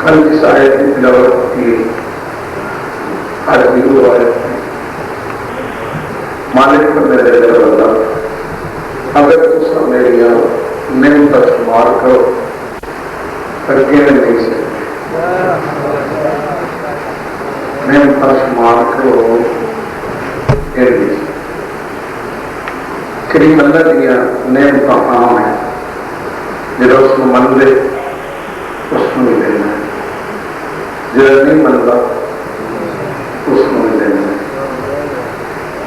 کل اس آیت کی تلاوت کی آج بھی وہ آیت ہے مالک پر میرے اللہ اگر تس میری نعمت پر شمار کرو اگے نہیں سکتے نعمت پر شمار کرو کریم اللہ دیا نعمت عام ہے جب اس کو من دے اس کو نہیں دینا ہے جب نہیں منتا اس کو نہیں دینا ہے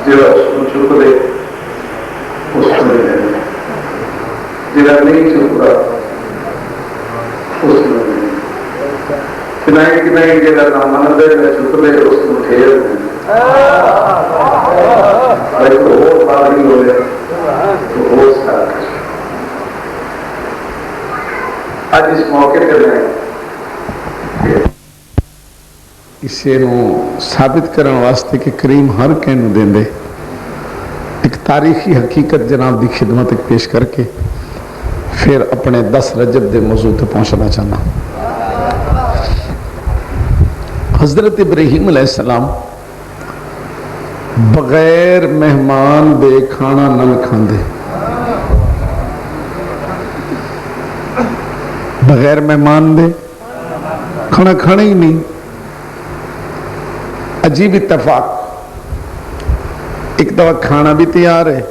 جب اس کو چپ دے اس کو نہیں دینا ہے جب نہیں چپتا اس کو نہیں دینا کہ نہیں جب نہ من دے نہ چپ دے اس کو ٹھیر دینا اور باری ہو جائے تو ہو سکتا آج اس موقع پہ میں اسے ثابت کرنے واسطے کہ کریم ہر کہنے دیں دے ایک تاریخی حقیقت جناب دی خدمت پیش کر کے پھر اپنے 10 رجب دے موضوع تے پہنچنا چاہنا. حضرت ابراہیم علیہ السلام بغیر مہمان دے کھانا نہ کھاندے، بغیر مہمان دے کھانا کھانا ہی نہیں. عجیب اتفاق، ایک دفعہ کھانا بھی تیار ہے،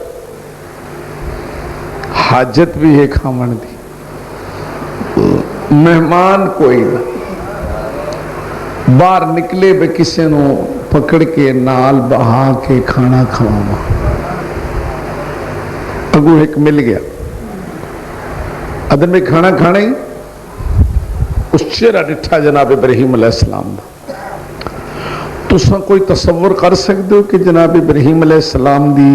حاجت بھی ہے کھاون دی، مہمان کوئی نہ، باہر نکلے بے کسی نو پکڑ کے نال بہا کے کھانا کھواوا. اگو ایک مل گیا ادن میں کھانا کھانا ہی اس چہرہ ڈٹھا جناب ابراہیم علیہ السلام دا. تساں کوئی تصور کر سکتے ہو کہ جناب ابراہیم علیہ السلام دی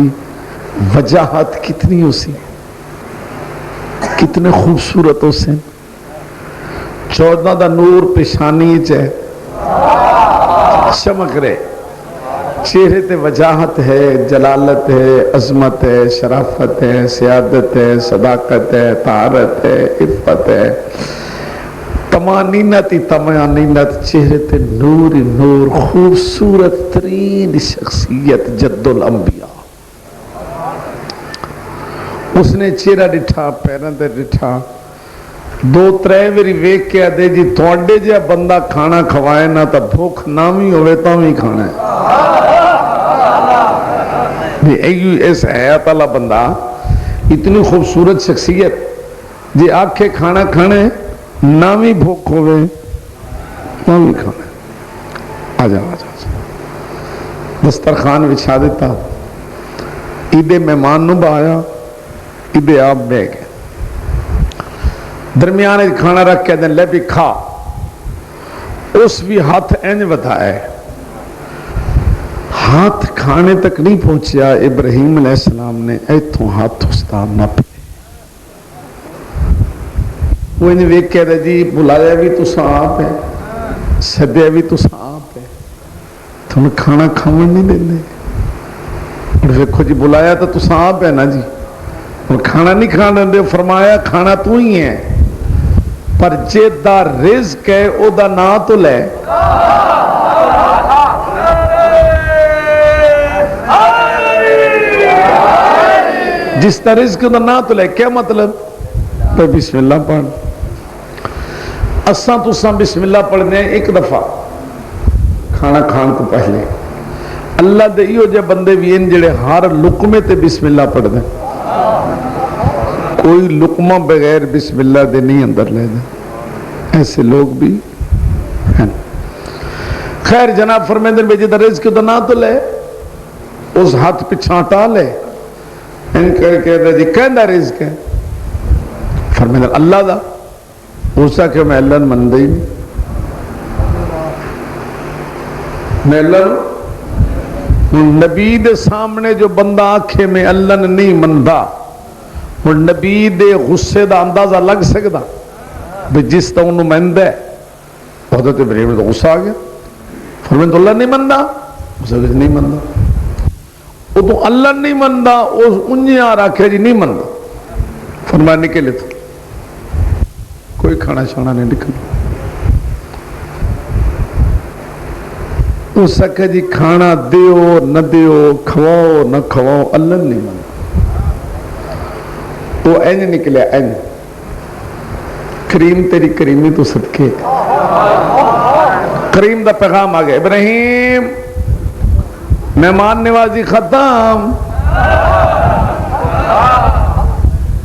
وجاہت کتنی ہو سی، کتنے خوبصورت ہو سن. 14 دا نور پیشانی چاہے چمک رہے، چہرے تے وجاہت ہے، جلالت ہے، عظمت ہے، شرافت ہے، سیادت ہے، صداقت ہے، طہارت ہے، عفت ہے، طمانینت ہی طمانینت، چہرے تے نور ہی نور، خوبصورت ترین شخصیت جد الانبیاء. اس نے چہرہ ڈٹھا، پیروں تے ڈٹھا، 2-3 واری ویکھ کے آدھے جی تھوڑے جہا بندہ کھانا کھوائے نہ تو بھوک نہ بھی ہوئے تو بھی کھانا ہے. اس حیات والا بندہ، اتنی خوبصورت شخصیت جی آکھے کھانا کھانے نہ بھی بھوک ہوئے نہ بھی کھانا. آ جا دسترخوان بچھا دیتا، عیدے مہمان نو بہایا، عیدے آپ بہ گئے، درمیان کھانا رکھ کے دن لے بھی کھا. اس بھی ہاتھ اینج بتایا، ہاتھ کھانے تک نہیں پہنچیا، ابراہیم علیہ السلام نے ایتھوں ہاتھ استاد نہ پہ. وہ انہیں ویک کہہ رہے جی بلایا بھی تو آپ ہے، سدیا بھی تو آپ ہے، تمہیں کھانا کھاون نہیں دیں دے. اور دیکھو جی بلایا تو آپ ہے نا جی، اور کھانا نہیں کھانا دے. فرمایا کھانا تو ہی ہے، پر جے دا رزق ہے او دا نا تو لے. جس دا رزق دا نا تو لے. کیا مطلب؟ تو بسم اللہ پڑھ. اساں تساں بسم اللہ پڑھنے ایک دفعہ کھانا کھان کو پہلے. اللہ دے ایو جے بندے بھی ان جڑے ہر لقمے تے بسم اللہ پڑھ دیں، کوئی لقمہ بغیر بسم اللہ دے نہیں اندر لے دیں. ایسے لوگ بھی ہیں. خیر جناب فرمیندے بیجی دا رزق دا نا تو لے، اس ہاتھ پچھا ہٹا لے. ان کہہ دے جی کہندہ رزق ہے؟ فرمیندے اللہ دا. اسا کہ میں اللہ مندہ ہی نہیں، میں اللہ نبی دے سامنے جو بندہ آنکھے میں اللہ نہیں مندہ، ہوں نبی دے غصے دا اندازہ لگ سکتا بھی جس طرح انہوں مہندا ہے حضرت ابراہیم میں تو غصہ آ گیا فرمایا تو اللہ نہیں مندا نہیں مندا وہ تو اللہ نہیں مندا انجیاں رکھے جی نہیں مندا فرمایا نکلے تو کوئی کھانا شانا نہیں نکل اس سکے جی کھانا دیو نہ دیو کھواؤ نہ کھواؤ اللہ نہیں مندا وہ اینج نکلے اینج کریم تیری کریمی تو صدقے کریم دا پیغام آ گیا ابراہیم مہمان نوازی ختم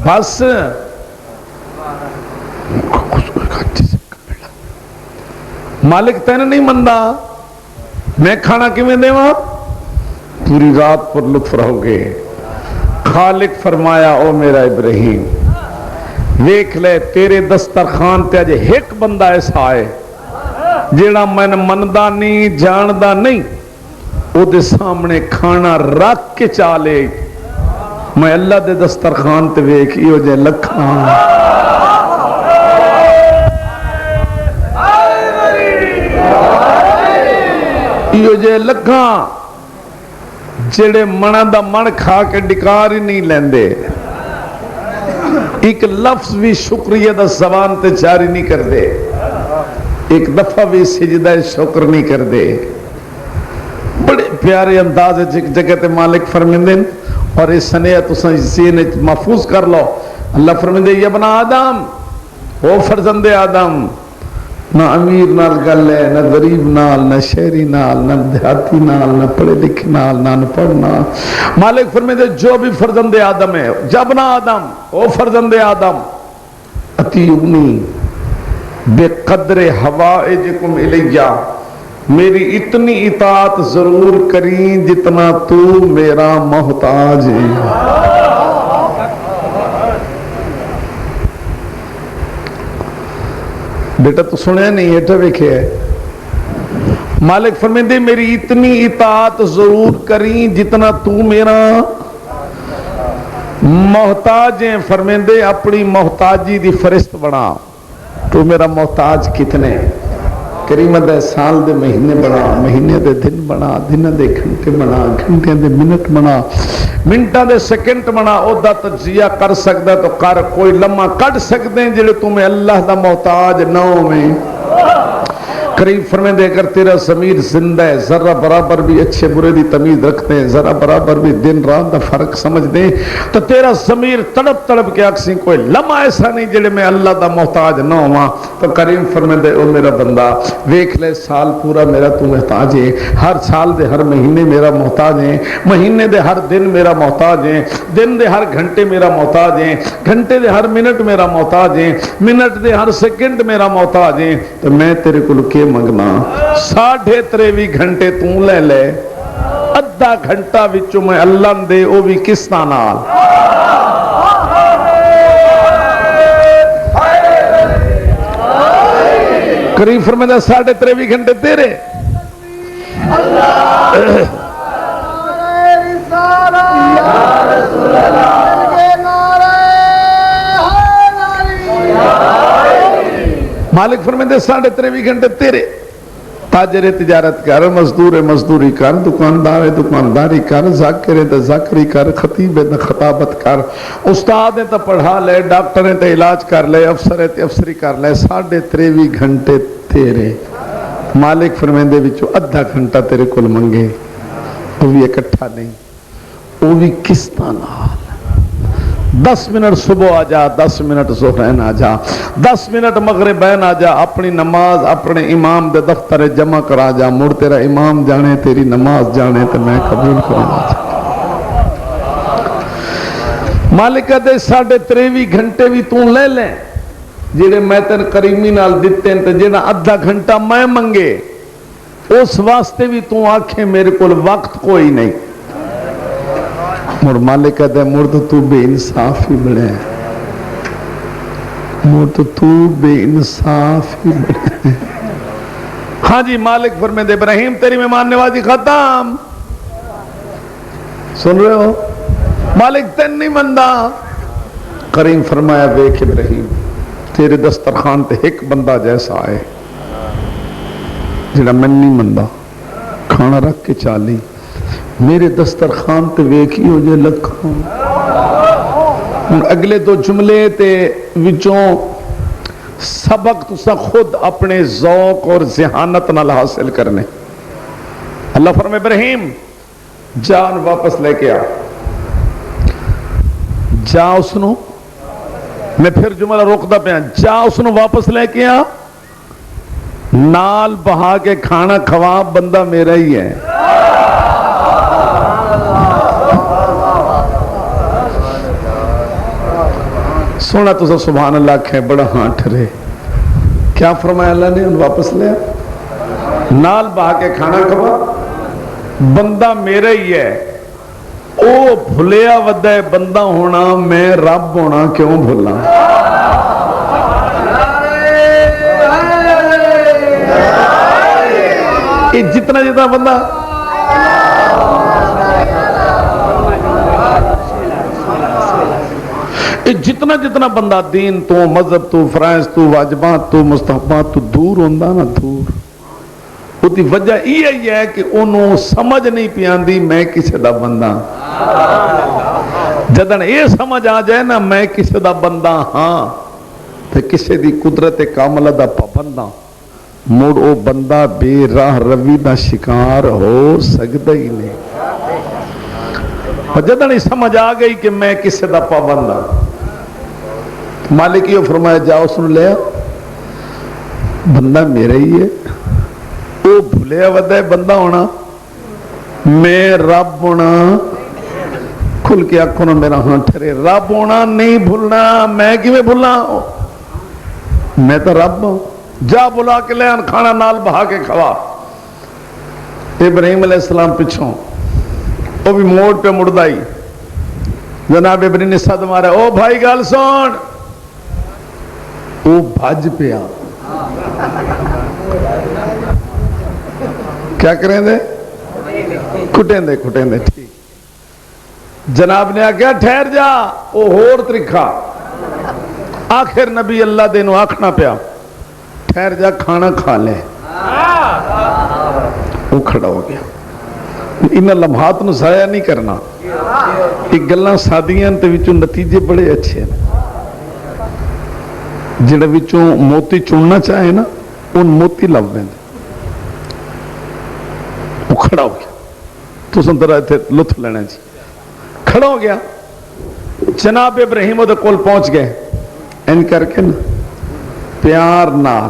بس مالک تین نہیں مندا میں کھانا کیویں دیواں پوری رات پر لطف رہو گے خالق فرمایا او میرا ابراہیم ویکھ لے تیرے دسترخوان تے اج ایک بندہ ایسا ہے جیڑا میں مندا نہیں جاندا نہیں او دے سامنے کھانا رکھ کے چالے میں اللہ دے دسترخوان تے ویکھ ایو جے لکھاں ایو جے لکھاں جڑے منا دا من کھا کے ڈکار ہی نہیں لیندے ایک لفظ بھی شکریہ دا زبان تے جاری نہیں کر دے ایک دفعہ بھی سجدہ شکر نہیں کر دے بڑے پیارے انداز جگہ تے مالک فرمیندے اور اس سنیہ تساں ذہن محفوظ کر لو اللہ فرمیندے یا ابن آدم او فرزند آدم نہ امیر نال گل ہے نہ غریب نال نہ شہری نال نہ دیہاتی نال نہ پڑھے لکھے نال نہ پڑھنا مالک فرمیندے جو بھی فرزند آدم ہے جب نہ آدم او فرزند آدم اطیعونی بے قدر حوائجکم الیہ میری اتنی اطاعت ضرور کریں جتنا تو میرا محتاج ہے بیٹا تو سنے نہیں ہے ویکھے مالک فرمیندے میری اتنی اطاعت ضرور کریں جتنا تو میرا محتاج ہے فرمیندے اپنی محتاجی دی فرست بنا تو میرا محتاج کتنے کریم دے سال دے مہینے بنا مہینے دے دن بنا دن دے گھنٹے بنا گھنٹے دے منٹ بنا منٹاں دے سیکنڈ بنا او دا تجزیہ کر سکدا تو کر کوئی لمحہ کٹ سکدے ہیں جڑے تمہیں اللہ دا محتاج نہ ہوویں کریم فرمیندے اگر تیرا ضمیر زندہ ہے ذرہ برابر بھی اچھے برے دی تمیز رکھتے ہیں ذرا برابر بھی دن رات دا فرق سمجھ دیں تو تیرا ضمیر تڑپ تڑپ کے اکسی کوئی لمحہ ایسا نہیں جڑے میں اللہ دا محتاج نہ ہوا تو کریم فرمیندے او میرا بندہ ویکھ لے سال پورا میرا تو محتاج ہے ہر سال دے ہر مہینے میرا محتاج ہے مہینے دے ہر دن میرا محتاج ہے دن دے ہر گھنٹے میرا محتاج ہے گھنٹے دے ہر منٹ میرا محتاج ہے منٹ دے ہر سیکنڈ میرا محتاج ہے تو میں تیرے کو لکے منگنا 23.5 گھنٹے تو لے لے ادھا گھنٹہ وچوں میں اللہ دے او بھی کس نال قریب فرمایا 23.5 گھنٹے تیرے مالک فرمیندے 23.5 گھنٹے تیرے تاجر تجارت کر مزدور مزدوری کر دکاندار دکانداری کر ذاکر ذاکری کر خطیب خطابت کر استاد تو پڑھا لے ڈاکٹر تے علاج کر لے افسر تے افسری کر لے 23.5 گھنٹے تیرے مالک فرمیندے وچوں ادھا گھنٹہ تیرے کول منگے وہ بھی اکٹھا نہیں وہ بھی کس طرح 10 منٹ صبح آ جا 10 منٹ ظہرین آ جا 10 منٹ مغربین آ جا اپنی نماز اپنے امام دے دفتر جمع کرا جا مڑ تیرا امام جانے تیری نماز جانے تو میں قبول کرنا چاہتا مالک دے 23.5 گھنٹے بھی تو لے لیں جڑے میں تین کریمی نال دیتے ہیں تو جڑا ادھا گھنٹہ میں منگے اس واسطے بھی تو آنکھیں میرے کو وقت کوئی نہیں مر مالک دے مر تو بے انصاف ہی بڑے مر تو بے انصاف ہی بڑے ہاں جی مالک فرمیندے ابراہیم تیری مہمان نوازی ختم سن رہے ہو مالک تین نہیں مندا کریم فرمایا ویکھ ابراہیم تیرے دسترخوان تے ایک بندہ جیسا ہے جڑا من نہیں مندا کھانا رکھ کے چالی میرے دسترخوان تے ویکھی ہو جے لکھاں ہن اگلے دو جملے تے وچوں سبق تسا خود اپنے ذوق اور ذہانت نال حاصل کرنے اللہ فرمائے ابراہیم جان واپس لے کے آ جا اس نو میں پھر جملہ روکتا پیا جا اس نو واپس لے کے آ نال بہا کے کھانا کھوا بندہ میرا ہی ہے سونا تو سبحان اللہ کھے بڑا ہاں ٹھرے کیا فرمایا اللہ نے واپس لے نال بہا کے کھانا کھوا بندہ میرا ہی ہے او بھلیا ودا ہے بندہ ہونا میں رب ہونا کیوں بھولا جتنا جتنا بندہ جتنا جتنا بندہ دین تو مذہب تو فرائض تو واجبات تو مستحبات تو دور ہوندا نا دور اُتی وجہ یہ ہے کہ انہوں سمجھ نہیں پیاندی میں کسی دا بندہ جدن یہ سمجھ آ جائے نا میں کسی دا بندہ ہاں تو کسی دی قدرت کاملہ دا پابندہ مڑ او بندہ بے راہ روی دا شکار ہو سکتا ہی نہیں اور جدن یہ سمجھ آ گئی کہ میں کسی دا پابندہ مالک یہ فرمایا جاؤ سن لیا بندہ میرا ہی ہے وہ بھولیا ودا ہے بندہ ہونا میں رب ہونا کھل کے آنکھوں نے میرا ہاں ٹھرے رب ہونا نہیں بھولنا میں کیویں بھولنا میں تو رب ہوں جا بلا کے لے آن کھانا نال بہا کے کھوا ابراہیم علیہ السلام پچھوں وہ بھی موڑ پہ مڑدائی جناب ابراہیم نے صد مارا او بھائی گال سون وہ بھج پہ آ کیا کریں دے کٹیں دے ٹھیک جناب نے آگیا ٹھہر جا او ہور ترکھا آخر نبی اللہ دینو آکھنا پیا ٹھہر جا کھانا کھا لے وہ کھڑا ہو گیا ان لمحات نو ضائع نہیں کرنا ایک گلاں سادیاں تے وچوں نتیجے بڑے اچھے ہیں جڑے وچوں موتی چننا چاہے نا ان موتی لب دیں وہ کھڑا ہو گیا تو سن رہے تھے لطف لینا جی کھڑا ہو گیا جناب ابراہیم دے کول پہنچ گئے ان کر کے نا پیار نال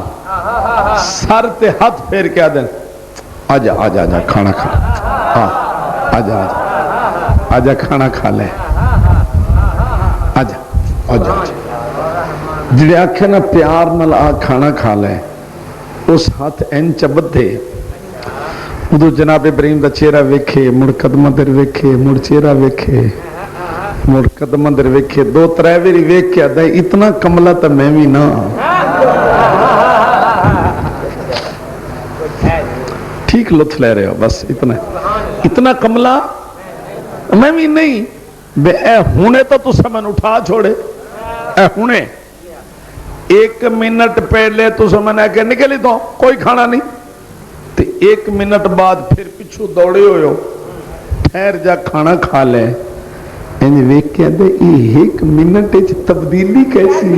سر تے ہاتھ پھیر کے آدھے آجا آجا آجا کھانا کھا آجا آجا آجا کھانا کھا لے آجا آجا آجا جڑے آکھے نا پیار نال آ کھانا کھا لے اس ہاتھ این چبت دے ادو جناب ابراہیم دا چہرہ ویکھے مڑ قدمہ در ویکھے مڑ چہرہ ویکھے مڑ قدمہ در ویکھے دو تریوری ویکھ کے آدھے اتنا کملہ تا میں بھی نا ٹھیک لطف لے رہے ہو بس اتنا کملہ میں بھی نہیں بے اے ہونے تو سمن اٹھا چھوڑے اے ہونے ایک منٹ پہلے تو سمن ہے کہ نکلی تو کوئی کھانا نہیں تو ایک منٹ بعد پھر پچھو دوڑے ہوئے ٹھہر جا کھانا کھا لے انہیں ویک کے دے ایک منٹ تبدیلی کیسی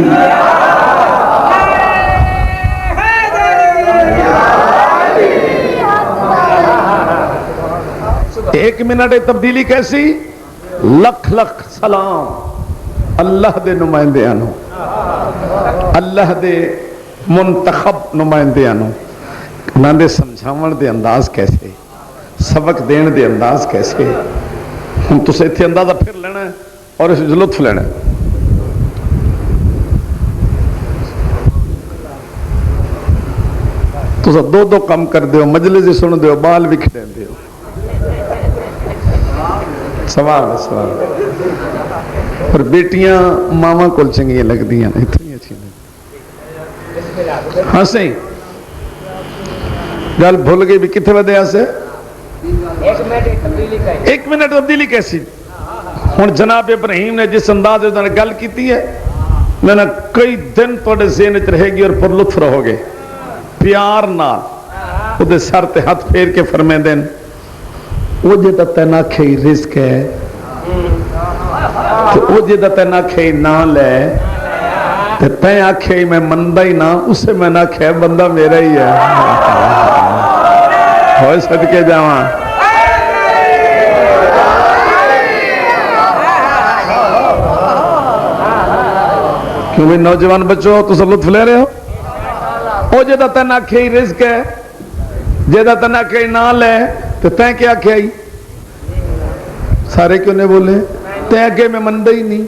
ایک منٹ تبدیلی کیسی لکھ لکھ سلام اللہ دے نمائندے آنو اللہ دے منتخب نمائندے آنو انہوں نے سمجھاون دے انداز کیسے سبق دین دے انداز کیسے ہم تو سے اتھے اندازہ پھر لینا ہے اور اس لطف لینا ہے تو سا دو کم کر دیو مجلس سن دیو بال بھی کھڑے دیو سوال اور بیٹیاں ماما کول چنگیاں لگ دیاں اتنی اچھی نہیں ہاں صحیح گل بھول گئی بھی کتنے بدے آسے ایک منٹ تبدیلی کیسی ہوں جناب ابراہیم نے جس انداز گل کی ہے میں نے کئی دن تھوڑے ذہن چ رہے گی اور پر لطف رہو گے پیار نال وہ سر تے ہاتھ پھیر کے فرمے دین وہ جا تین آخے رزق ہے وہ جا تین آخے نہ لے تے آخے میں مندا ہی نہ اسے میں نہ آخیا بندہ میرا ہی ہے ہوئے صدقے جاواں کیوں بھی نوجوان بچوں تو لطف لے رہے ہو وہ جا تین آخیا رزق ہے جا تین آخیا نہ لے تو تین کیا آخیا سارے کیوں نے بولے تے اگے میں مندا ہی نہیں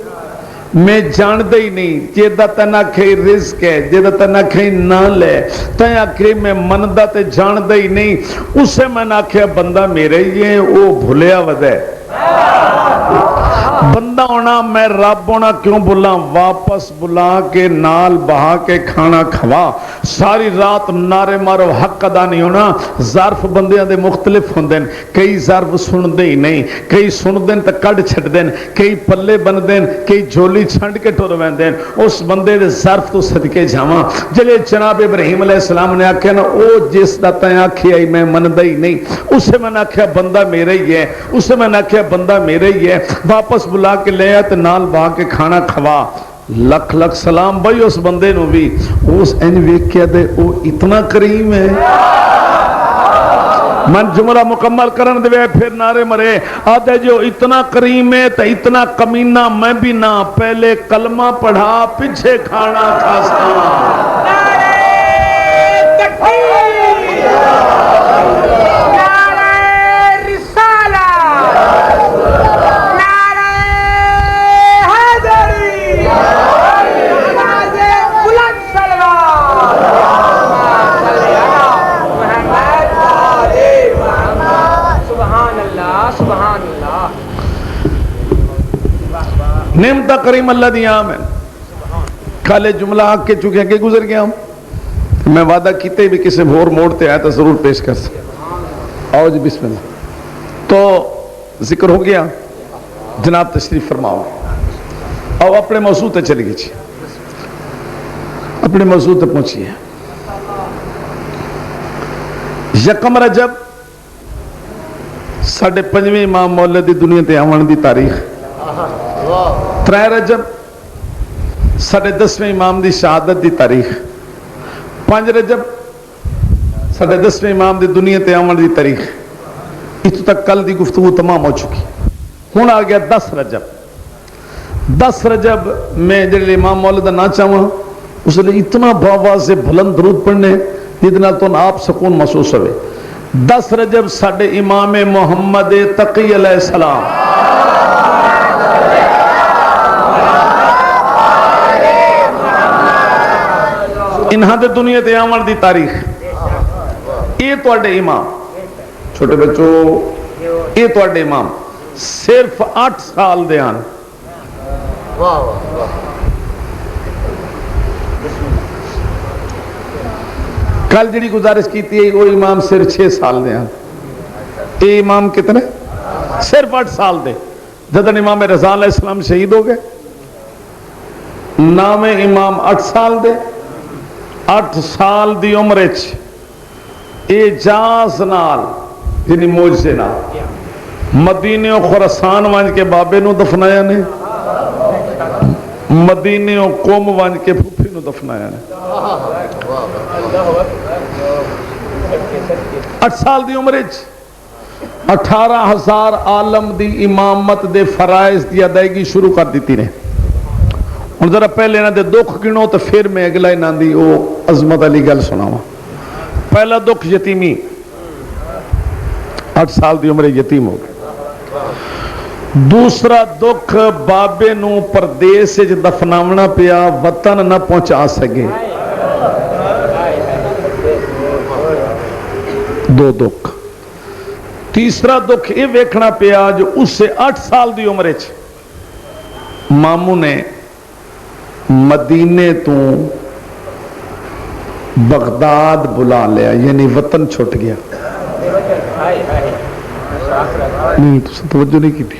میں جاندا ہی نہیں جیدا تین آخیا رزق ہے جیدا تین آخیا نہ لے تے آخیا میں مندا تے جاندا ہی نہیں اسے میں نے آخیا بندہ میرا ہی ہے وہ بھولیا ود ہے بندہ ہونا میں رب ہونا کیوں بولا واپس بلا کے نال بہا کے کھانا کھوا ساری رات نعرے مارو حق ادا نہیں ہونا ظرف بندیاں دے مختلف ہوندے ہیں کئی ظرف سن دے ہی نہیں کئی سن دین تے کڈ چھڈ دین کئی پلے بن دین کئی جھولی چھنڈ کے ٹر ویندے اس بندے دے ظرف تو صدقے جاواں جلے جناب ابراہیم علیہ السلام نے آکھیا نا او جس دا تے آکھیا ہی میں مندا ہی نہیں اسے میں نے آکھیا بندہ میرا ہی ہے اسے میں نے آکھیا بندہ میرا ہی ہے واپس بلا کے لے آ تے نال با کے کھانا کھوا لکھ لکھ سلام بھائی اس بندے نو بھی اس این ویکھیا دے او اتنا کریم ہے من جملہ مکمل کرن دے پھر نعرے مرے آدھے جو اتنا کریم ہے تو اتنا کمینہ میں بھی نہ پہلے کلمہ پڑھا پیچھے کھانا کھاستا نعمت کریم اللہ دیا میں کالے جملہ آگ کے چکے کہ گزر گیا ہوں میں وعدہ کیتے بھی کسی بھور موڑتے آیا تو ضرور پیش کر سکتا آؤ جی بسم اللہ تو ذکر ہو گیا جناب تشریف فرماؤ آؤ اپنے موضوع تے چلی گئی اپنے موضوع تے پہنچی ہے یکم رجب ساڑھے پنجویں امام مولد دی دنیا تے آون دی تاریخ ترے رجب ساڑھے 10ویں امام دی شہادت دی تاریخ 5 رجب ساڑھے 10ویں امام دی دنیا تے آمن دی تاریخ اتو تک کل دی گفتگو تمام ہو چکی ہون آ گیا 10 رجب میں جڑے امام مولد نہ چاہوں اس نے اتنا بابا سے بلند درود پڑھنے جتنا تو آپ سکون محسوس ہوئے 10 رجب ساڑھے امام محمد تقی علیہ السلام انہاں دے دنیا تے آمن دی تاریخ یہ تو اڈے امام چھوٹے بچوں یہ تو اڈے امام صرف 8 سال دے آن کل جڑی گزارش کیتی ہے وہ امام صرف 6 سال دے آن یہ امام کتنے صرف 8 سال دے جدن امام رضا علیہ السلام شہید ہو گئے نام امام 8 سال دے 8 سال دی عمرچ اعجاز نال یعنی معجزے نال مدینے و خراسان وانج کے بابے نو دفنایا نے مدینے و قوم وانج کے پھوپھی نو دفنایا نے 8 سال دی عمرچ 18,000 عالم دی امامت دے فرائض دی ادائیگی شروع کر دیتی نے اور ذرا پہلے نہ دے دکھ گنو تو پھر میں اگلا ہی نہ دی وہ عظمت علی گل سناواں پہلا دکھ یتیمی 8 سال دی عمر یتیم ہو گئے دوسرا دکھ بابے نو پردیس وچ دفناونا پیا وطن نہ پہنچا سکے 2 دکھ تیسرا دکھ یہ ویکھنا پیا جو اس سے 8 سال دی عمر وچ ماموں نے مدینے تو بغداد بلا لیا یعنی وطن چھٹ گیا نہیں تو توجہ نہیں کی تھی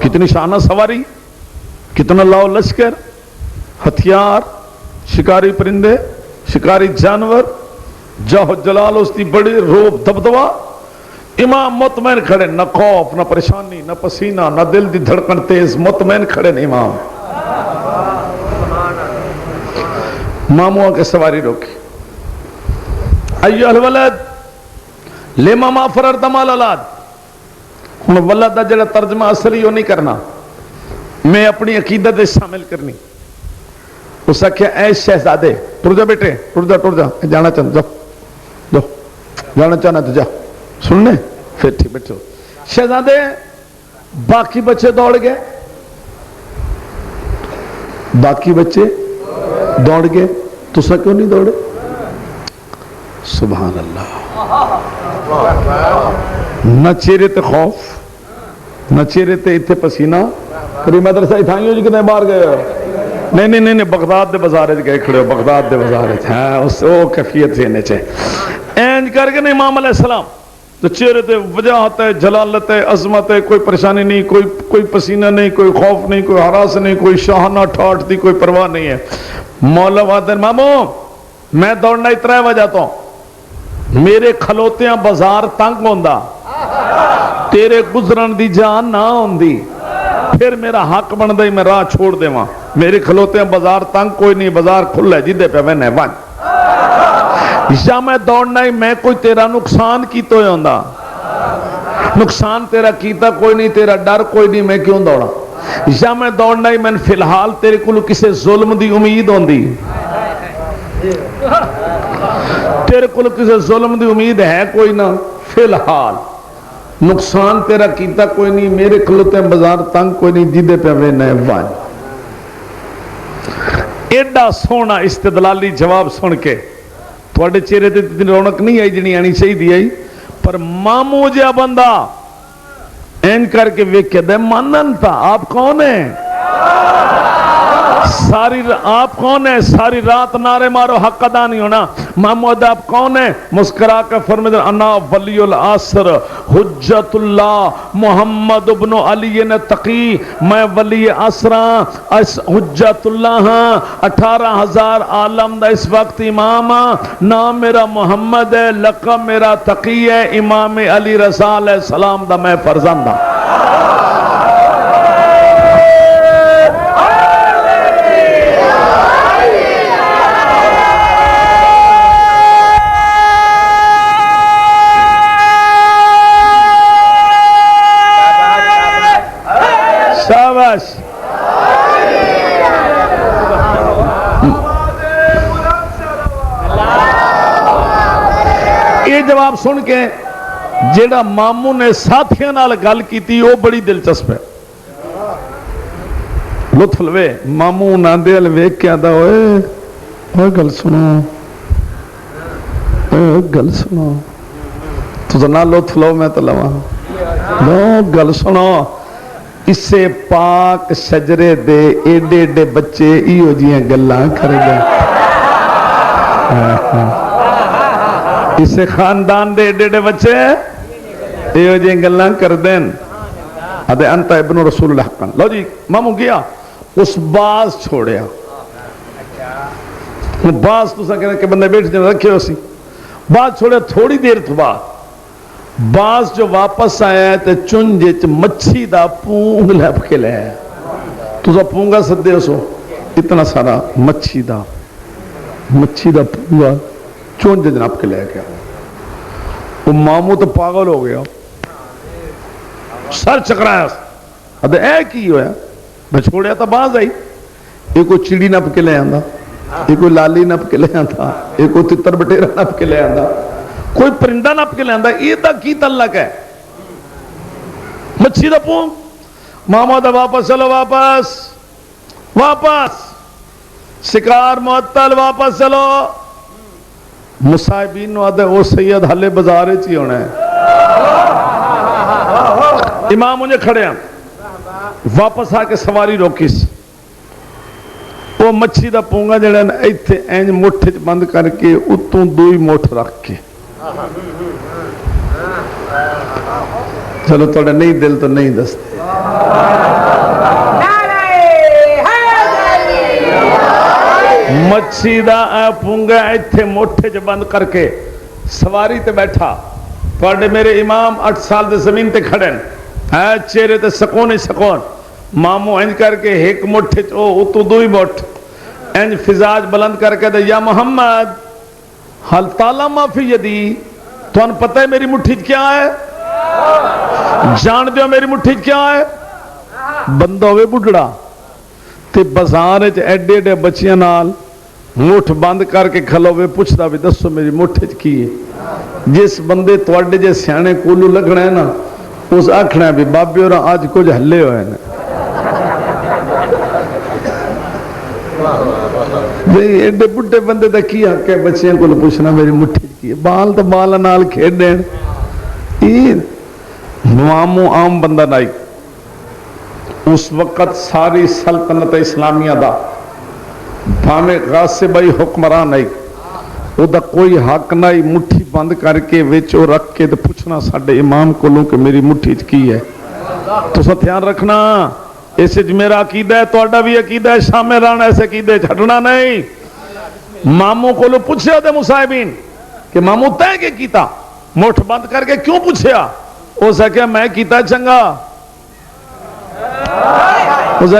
کتنی شانہ سواری، کتنا لاؤ لشکر، ہتھیار، شکاری پرندے، شکاری جانور، جاہ جلال اس کی بڑی روب دبدبا. امام مطمئن کھڑے، نہ خوف نہ پریشانی نہ پسینہ نہ دل دی دھڑکن تیز، مطمئن کھڑے نے امام. ماموں کے سواری روکی. ایوہ الولد لما ما فررت مال اولاد. ہن ولد دا جڑا ترجمہ اصلی وہ نہیں کرنا، میں اپنی عقیدت شامل کرنی. اس آخیا اے شہزادے ٹر جا بیٹے، ٹر جا جانا چاہتا، جاؤ جانا چاہنا تو جا. سننے پھر ٹھیک بیٹھو. شہزادے باقی بچے دوڑ گئے، باقی بچے دوڑ گئے، تسا کیوں نہیں دوڑے؟ سبحان اللہ. نہ چہرے تے خوف، نہ چہرے تے اتنے پسینہ. پھر مدرسہ اتھائیوں جی کتنے باہر گئے ہو؟ نہیں بغداد دے بازار گئے کھڑے ہو، بغداد دے بازار. ہاں اس او کیفیت سے نیچے اینج کر کے امام علیہ السلام تو چہرے تے وجاہت ہے، جلالت ہے، عظمت ہے، کوئی پریشانی نہیں، کوئی پسینہ نہیں، کوئی خوف نہیں، کوئی ہراس نہیں، کوئی شاہانہ ٹھاٹھ دی کوئی پرواہ نہیں ہے. مولا وادن مامو میں دوڑنا اتنا وجہ تو میرے کھلوتیاں بازار تنگ ہوندا، تیرے گزرن دی جان نہ ہوندی، پھر میرا حق بن دے میں راہ چھوڑ دے وہاں. میرے کھلوتیاں بازار تنگ کوئی نہیں، بازار کھلا ہے جدے پہ میں ون یا میں دوڑنا ہی میں کوئی تیرا نقصان کیتا ہویا ہوندا، نقصان تیرا کیتا کوئی نہیں، تیرا ڈر کوئی نہیں، میں کیوں دوڑا؟ یا میں دوڑنا ہی میں فی الحال تیرے کو کسے ظلم دی امید ہوندی، تیرے کو کسے ظلم دی امید ہے کوئی نہ، فی الحال نقصان تیرا کیتا کوئی نہیں، میرے کھلوتے بازار تنگ کوئی نہیں، جیدے پہ میں نئے وان. ایڈا سونا استدلالی جواب سن کے تھوڑے چہرے تے اتنی رونق نہیں آئی جنی آنی چاہیے دی آئی، پر مامو جا بندہ این کر کے ویکھے دے مانن تھا. آپ کون ہیں؟ آپ کون ہیں؟ ساری رات نعرے مارو حق ادا نہیں ہونا. محمود آپ کون ہیں؟ مسکرا کر فرمائے انا ولی العصر حجت اللہ محمد ابن علی تقی، میں ولی عصر ہاں، حجت اللہ ہاں، 18,000 عالم دا اس وقت امام ہاں. نام میرا محمد ہے، لقب میرا تقی ہے، امام علی رضا علیہ السلام دا میں فرزند ہاں. شاباش. یہ جواب سن کے جیڑا ماموں نے ساتھیاں نال گل کیتی وہ بڑی دلچسپ ہے. لطف لوے ماموں ناندے ال ویکھ کے آندا اوئے گل سنو، گل سنو. تو نہ لطف لو میں تو لواں لو گل سنو. اسے پاک شجرے دے ایڈے ایڈے بچے ایو جیاں گلاں کرے گا، اسے خاندان دے ایڈے ایڈے بچے ایو جیاں گلاں کر دین. ادھے انت ابن رسول اللہ حقا. لو جی ماموں گیا اس باز چھوڑیا، باز تو سا کہ بندے بیٹھ جانا رکھے ہو سی، باز چھوڑیا. تھوڑی دیر تو بعد باز جو واپس آیا ہے تے چنجے چ مچھی دا پونگ لپ کے لے آیا. تو سا پونگا سدے ہو سو اتنا سارا مچھی دا پونگا چونجے جناب کے لے گیا. وہ ماموں تو پاگل ہو گیا، سر چکرایا. ادھے اے کی ہویا؟ میں چھوڑیا تھا باز آئی. ایک کوئی چڑی نپ کے لے آندا، ایک کوئی لالی نپ کے لے آندا، ایک کوئی تتر بٹیرا نپ کے لے آندا، کوئی پرندہ نپ کے لے آندا. یہ تا کی تعلق ہے؟ مچھی دا پونگ. ماما دا واپس چلو، واپس شکار معطل، واپس چلو. مصاحبین نو آدھے او سید حلے بازارے چی ہونا ہے. امام انہیں کھڑے ہیں، واپس آ کے سواری روکیس. وہ مچھی دا پونگا جڑا نا ایتھے اینج مٹھ بند کر کے اتوں دوئی موٹھ رکھ کے چلو تھوڑا نہیں دل تو نہیں دستے مچھی دا اے پونگا ایتھے موٹھے چ بند کر کے سواری تے بیٹھا پڑھے میرے امام 8 سال دے زمین تے کھڑے ہے چہرے تے سکون ہی سکون مامو انج کر کے ایک موٹھے چ او تو دوئی موٹھ انج فزاج بلند کر کے دے یا محمد حل تالا ما فی یدی تو ان پتہ ہے میری مٹھی کیا ہے جان دیو میری مٹھی کیا ہے بندہ ہوئے بڑھڑا تے بازار وچ ایڈے ایڈے بچیاں نال مٹھ بند کر کے کھلوے پوچھدا بھی دسو میری مٹھ کی ہے جس بندے تواڈے جے سیانے کولو لگنا ہے نا اس آکھنا بھی بابے اور آج کچھ ہلے ہوئے ہیں ایڈے بڑھے بندے دا کی حق ہے بچیاں کو پوچھنا میری مٹھی کی ہے بال تو بال نال کھیڈیں مامو عام بندہ نہیں اس وقت ساری سلطنت اسلامیہ دا بھاویں غاصبائی حکمران نہیں او دا کوئی حق نہیں مٹھی بند کر کے وچ او رکھ کے پوچھنا ساڈے امام کولوں کہ میری مٹھی کی ہے تو سا دھیان رکھنا اسے میرا عقیدہ ہے تہاڈا بھی عقیدہ ہے شامل رہنا ایسے عقیدے چھڈنا نہیں ماموں کولوں پوچھیا تے مصاحبین کہ ماموں تے کے کیتا مٹھ بند کر کے کیوں پوچھیا او سکیا میں کیتا چنگا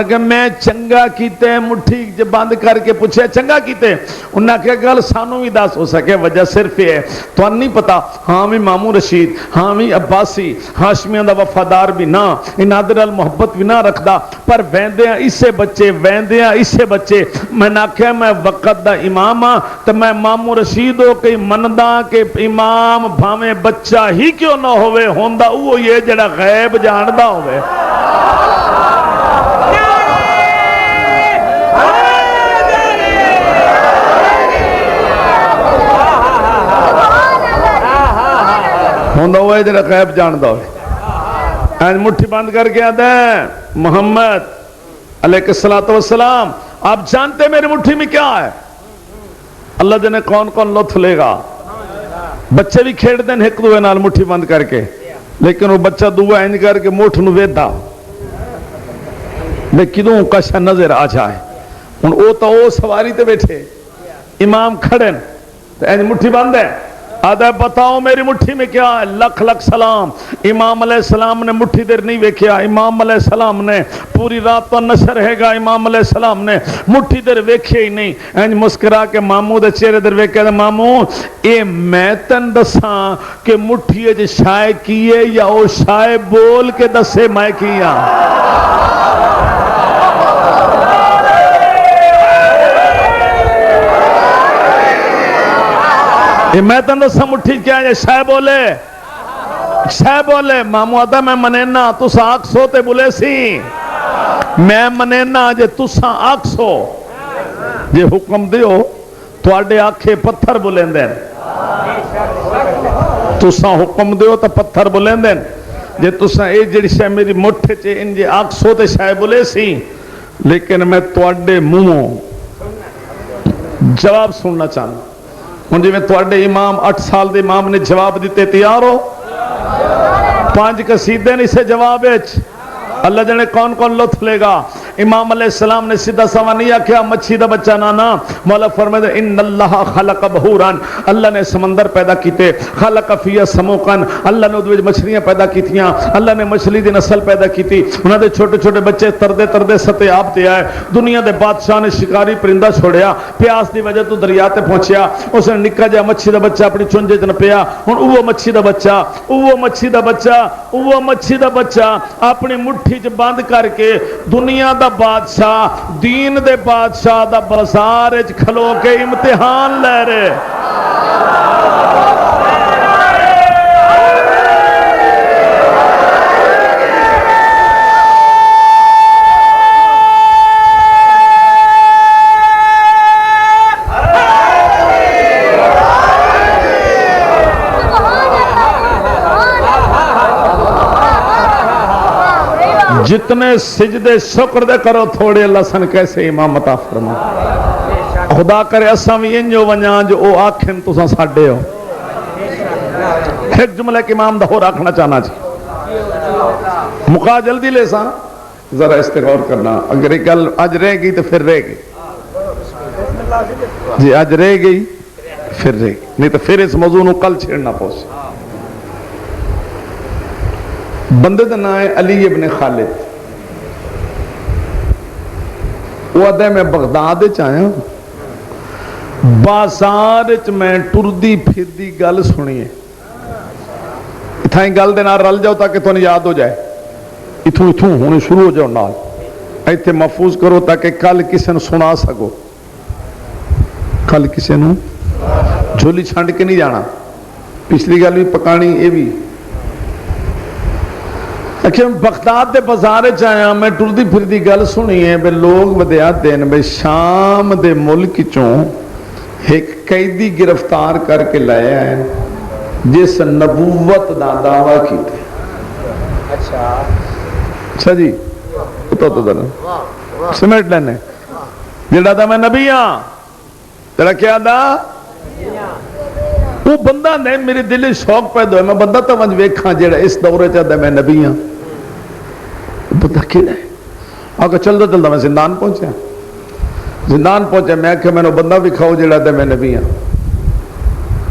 کہ میں چنگا کیتے مٹھی بند کر کے پوچھے چنگا کیتے انہاں کہا گل سانو بھی دس ہو سکے وجہ صرف یہ ہے تو نہیں پتا ہاں بھی مامو رشید ہاں بھی عباسی ہاشمیاں دا وفادار بھی نہ انادر المحبت بھی نہ رکھدا پر ویندیاں اسے بچے میں نہ کہا میں وقت دا امام ہاں تو میں مامو رشید ہو کے مندا کہ امام بھاویں بچہ ہی کیوں نہ ہوئے ہوندا وہ یہ جڑا غیب جاندا ہوئے ہوندہ ہوئے جڑا غیب جاندا ہوئے آج مٹھی بند کر کے آتا ہے محمد علیہ السلام آپ جانتے میری مٹھی میں کیا ہے اللہ جنے کون کون لطف لے گا بچے بھی کھیڑ دیں ایک دوے نال مٹھی بند کر کے لیکن وہ بچہ دوہ انج کر کے موٹھ نو ویدہ لیکن کشا نظر آ جائے ان او تو او سواری تے بیٹھے امام کھڑن تو انج مٹھی بند ہے آدھا بتاؤ میری مٹھی میں کیا ہے لکھ لکھ سلام امام علیہ السلام نے مٹھی دیر نہیں ویکھیا امام علیہ السلام نے پوری رات تو نشر ہے گا امام علیہ السلام نے مٹھی دیر ویکھیا ہی نہیں انج مسکرا کے مامو دے چہرے دیر ویکھیا دے مامو اے میں تن دساں کہ مٹھی اج شائع کیے یا او شائع بول کے دسے میں کیا میں تندسا مٹھی کیا ہے شہ بولے مامو آدھا میں منینا تسا آگ سوتے بولے سی میں منینا جے تسا آگ سو جے حکم دیو تو آڈے آکھے پتھر بولیں دیں تسا حکم دیو تو پتھر بولیں دیں جے تسا اے جڑی شہ میری مٹھے چے ان جے آگ سوتے شہ بولے سی لیکن میں تو آڈے موں جواب سننا چاہنا ہوں جی میں تواڈے امام 8 سال دے امام نے جواب دیتے تیار ہو 5 قصیدے نے اسے جواب اللہ جنے کون کون لطف لے گا امام علیہ السلام نے سیدھا سوا نہیں کیا مچھی دا بچہ نانا مولا فرمائے ان اللہ خلق بحوران اللہ نے سمندر پیدا کیتے خلق فیہ سموقن اللہ نے ادوج مچھلیاں پیدا کیتیاں اللہ نے مچھلی دی نسل پیدا کیتی انہاں دے چھوٹے چھوٹے بچے تردے ستے آپ تے آئے دنیا دے بادشاہ نے شکاری پرندہ چھوڑیا پیاس دی وجہ تو دریا تے پہنچیا اس نے نکا جا مچھی دا بچہ اپنی چونجے چ پیا ہن اوہ مچھی دا بچہ اپنی مٹھی چ بند کر کے دنیا دا بادشاہ دین دے بادشاہ دا بازار وچ کھلو کے امتحان لے رہے جتنے سجدے شکر دے کرو تھوڑے اللہ سن کیسے امام عطا فرما خدا کرے اساں وی انجو ونجاں جو او آکھن تساں ساڈے ہو ایک جملہ کہ امام دا ہو رکھنا چاہنا جی مقا جلدی لے سا ذرا استغور کرنا اگر یہ گل اج رہ گئی تو پھر رہ گئی جی اج رہ گئی پھر رہ گئی نہیں تو پھر اس موضوع نو کل چھیڑنا پوس بندے دا نام ہے علی ابن خالد وہ آدھے میں بغداد چاہیا بازار میں ٹردی پھردی گل سنی ہے اتھائیں گل دے نال رل جاؤ تاکہ تمہیں یاد ہو جائے اتھوں ہونے شروع ہو جاؤ نال ایتھے محفوظ کرو تاکہ کل کسی نے سنا سکو کل کسی نے جھولی چھانڈ کے نہیں جانا پچھلی گل بھی پکانی یہ بھی بغداد دے بازار چاہیا میں ٹردی پھردی گل سنی ہے بے لوگ ودیا دین بے شام دے ملک چوں ایک قیدی گرفتار کر کے لایا ہے جس نبوت دا دعویٰ کی تھے اچھا جی تو سمیٹ لینے جڑا دا میں نبی ہاں جڑا کیا دا وہ بندہ نے میرے دل شوق پیدا ہوئے میں بندہ تو ونج ویکھاں جڑا اس دورے چاہتا میں نبی ہاں بندہ کیڑا ہے آگے چل دا میں زندان پہنچا میں کہ میں نے بندہ وکھاؤ جڑا دا میں نبی ہاں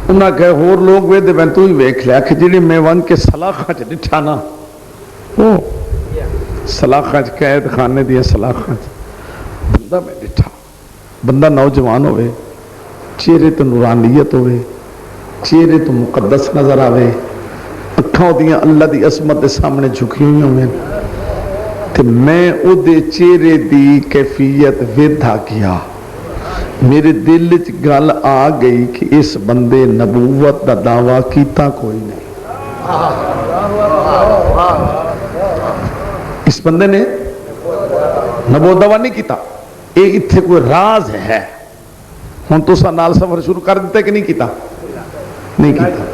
انہاں کہے اور لوگ وے دے میں تو ہی ویکھ لیا کہ جڑی میں ون کے سلاخاں چ ڈٹھا نا او سلاخاں چ قید خانے دی سلاخاں چ بندہ میں ڈٹھا بندہ نوجوان ہوئے چہرے تو نورانیت ہوئے چہرے تو مقدس نظر آوے اکھاں دیاں اللہ دی عظمت دے سامنے جھکی ہوئی ہوئے تے میں او دے چہرے دی کیفیت ویدھا کیا میرے دل چ گل آ گئی کہ اس بندے نبوت دا دعویٰ کیتا کوئی نہیں اس بندے نے نبوت دعویٰ نہیں کیتا اے اتھے کوئی راز ہے ہن تو سا نال سفر شروع کر دیتے کہ نہیں کیتا نہیں کیتا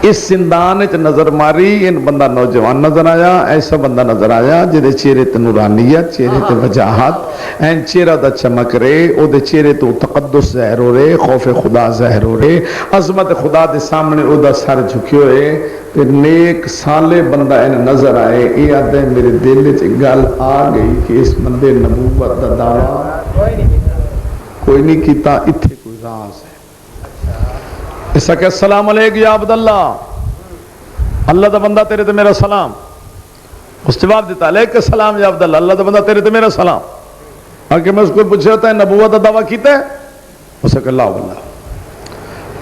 اس زندان چ نظر ماری ان بندہ نوجوان نظر آیا ایسا بندہ نظر آیا جہدے چہرے تے نورانیت چہرے تے وجاہت این چہرہ دا چمک رہے او دے چہرے تو تقدس ظاہر ہو رہے خوف خدا ظاہر ہو رہے عظمت خدا دے سامنے او دا سر جھکے ہوئے تے نیک سالے بندہ ان نظر آئے اے آدھے میرے دل چ گل آ گئی کہ اس بندے نبوت دا دعویٰ کوئی نہیں کیتا اتھے کوئی راز ہے ایسا کہ السلام علیکم یا عبداللہ اللہ دا بندہ تیرے تے میرا سلام اس جواب دیتا علیکم السلام یا عبداللہ اللہ دا بندہ تیرے تے میرا سلام آگے میں اس کو پوچھے ہوتا ہے نبوت دا دعویٰ کیتا ہے اسے کہ لا واللہ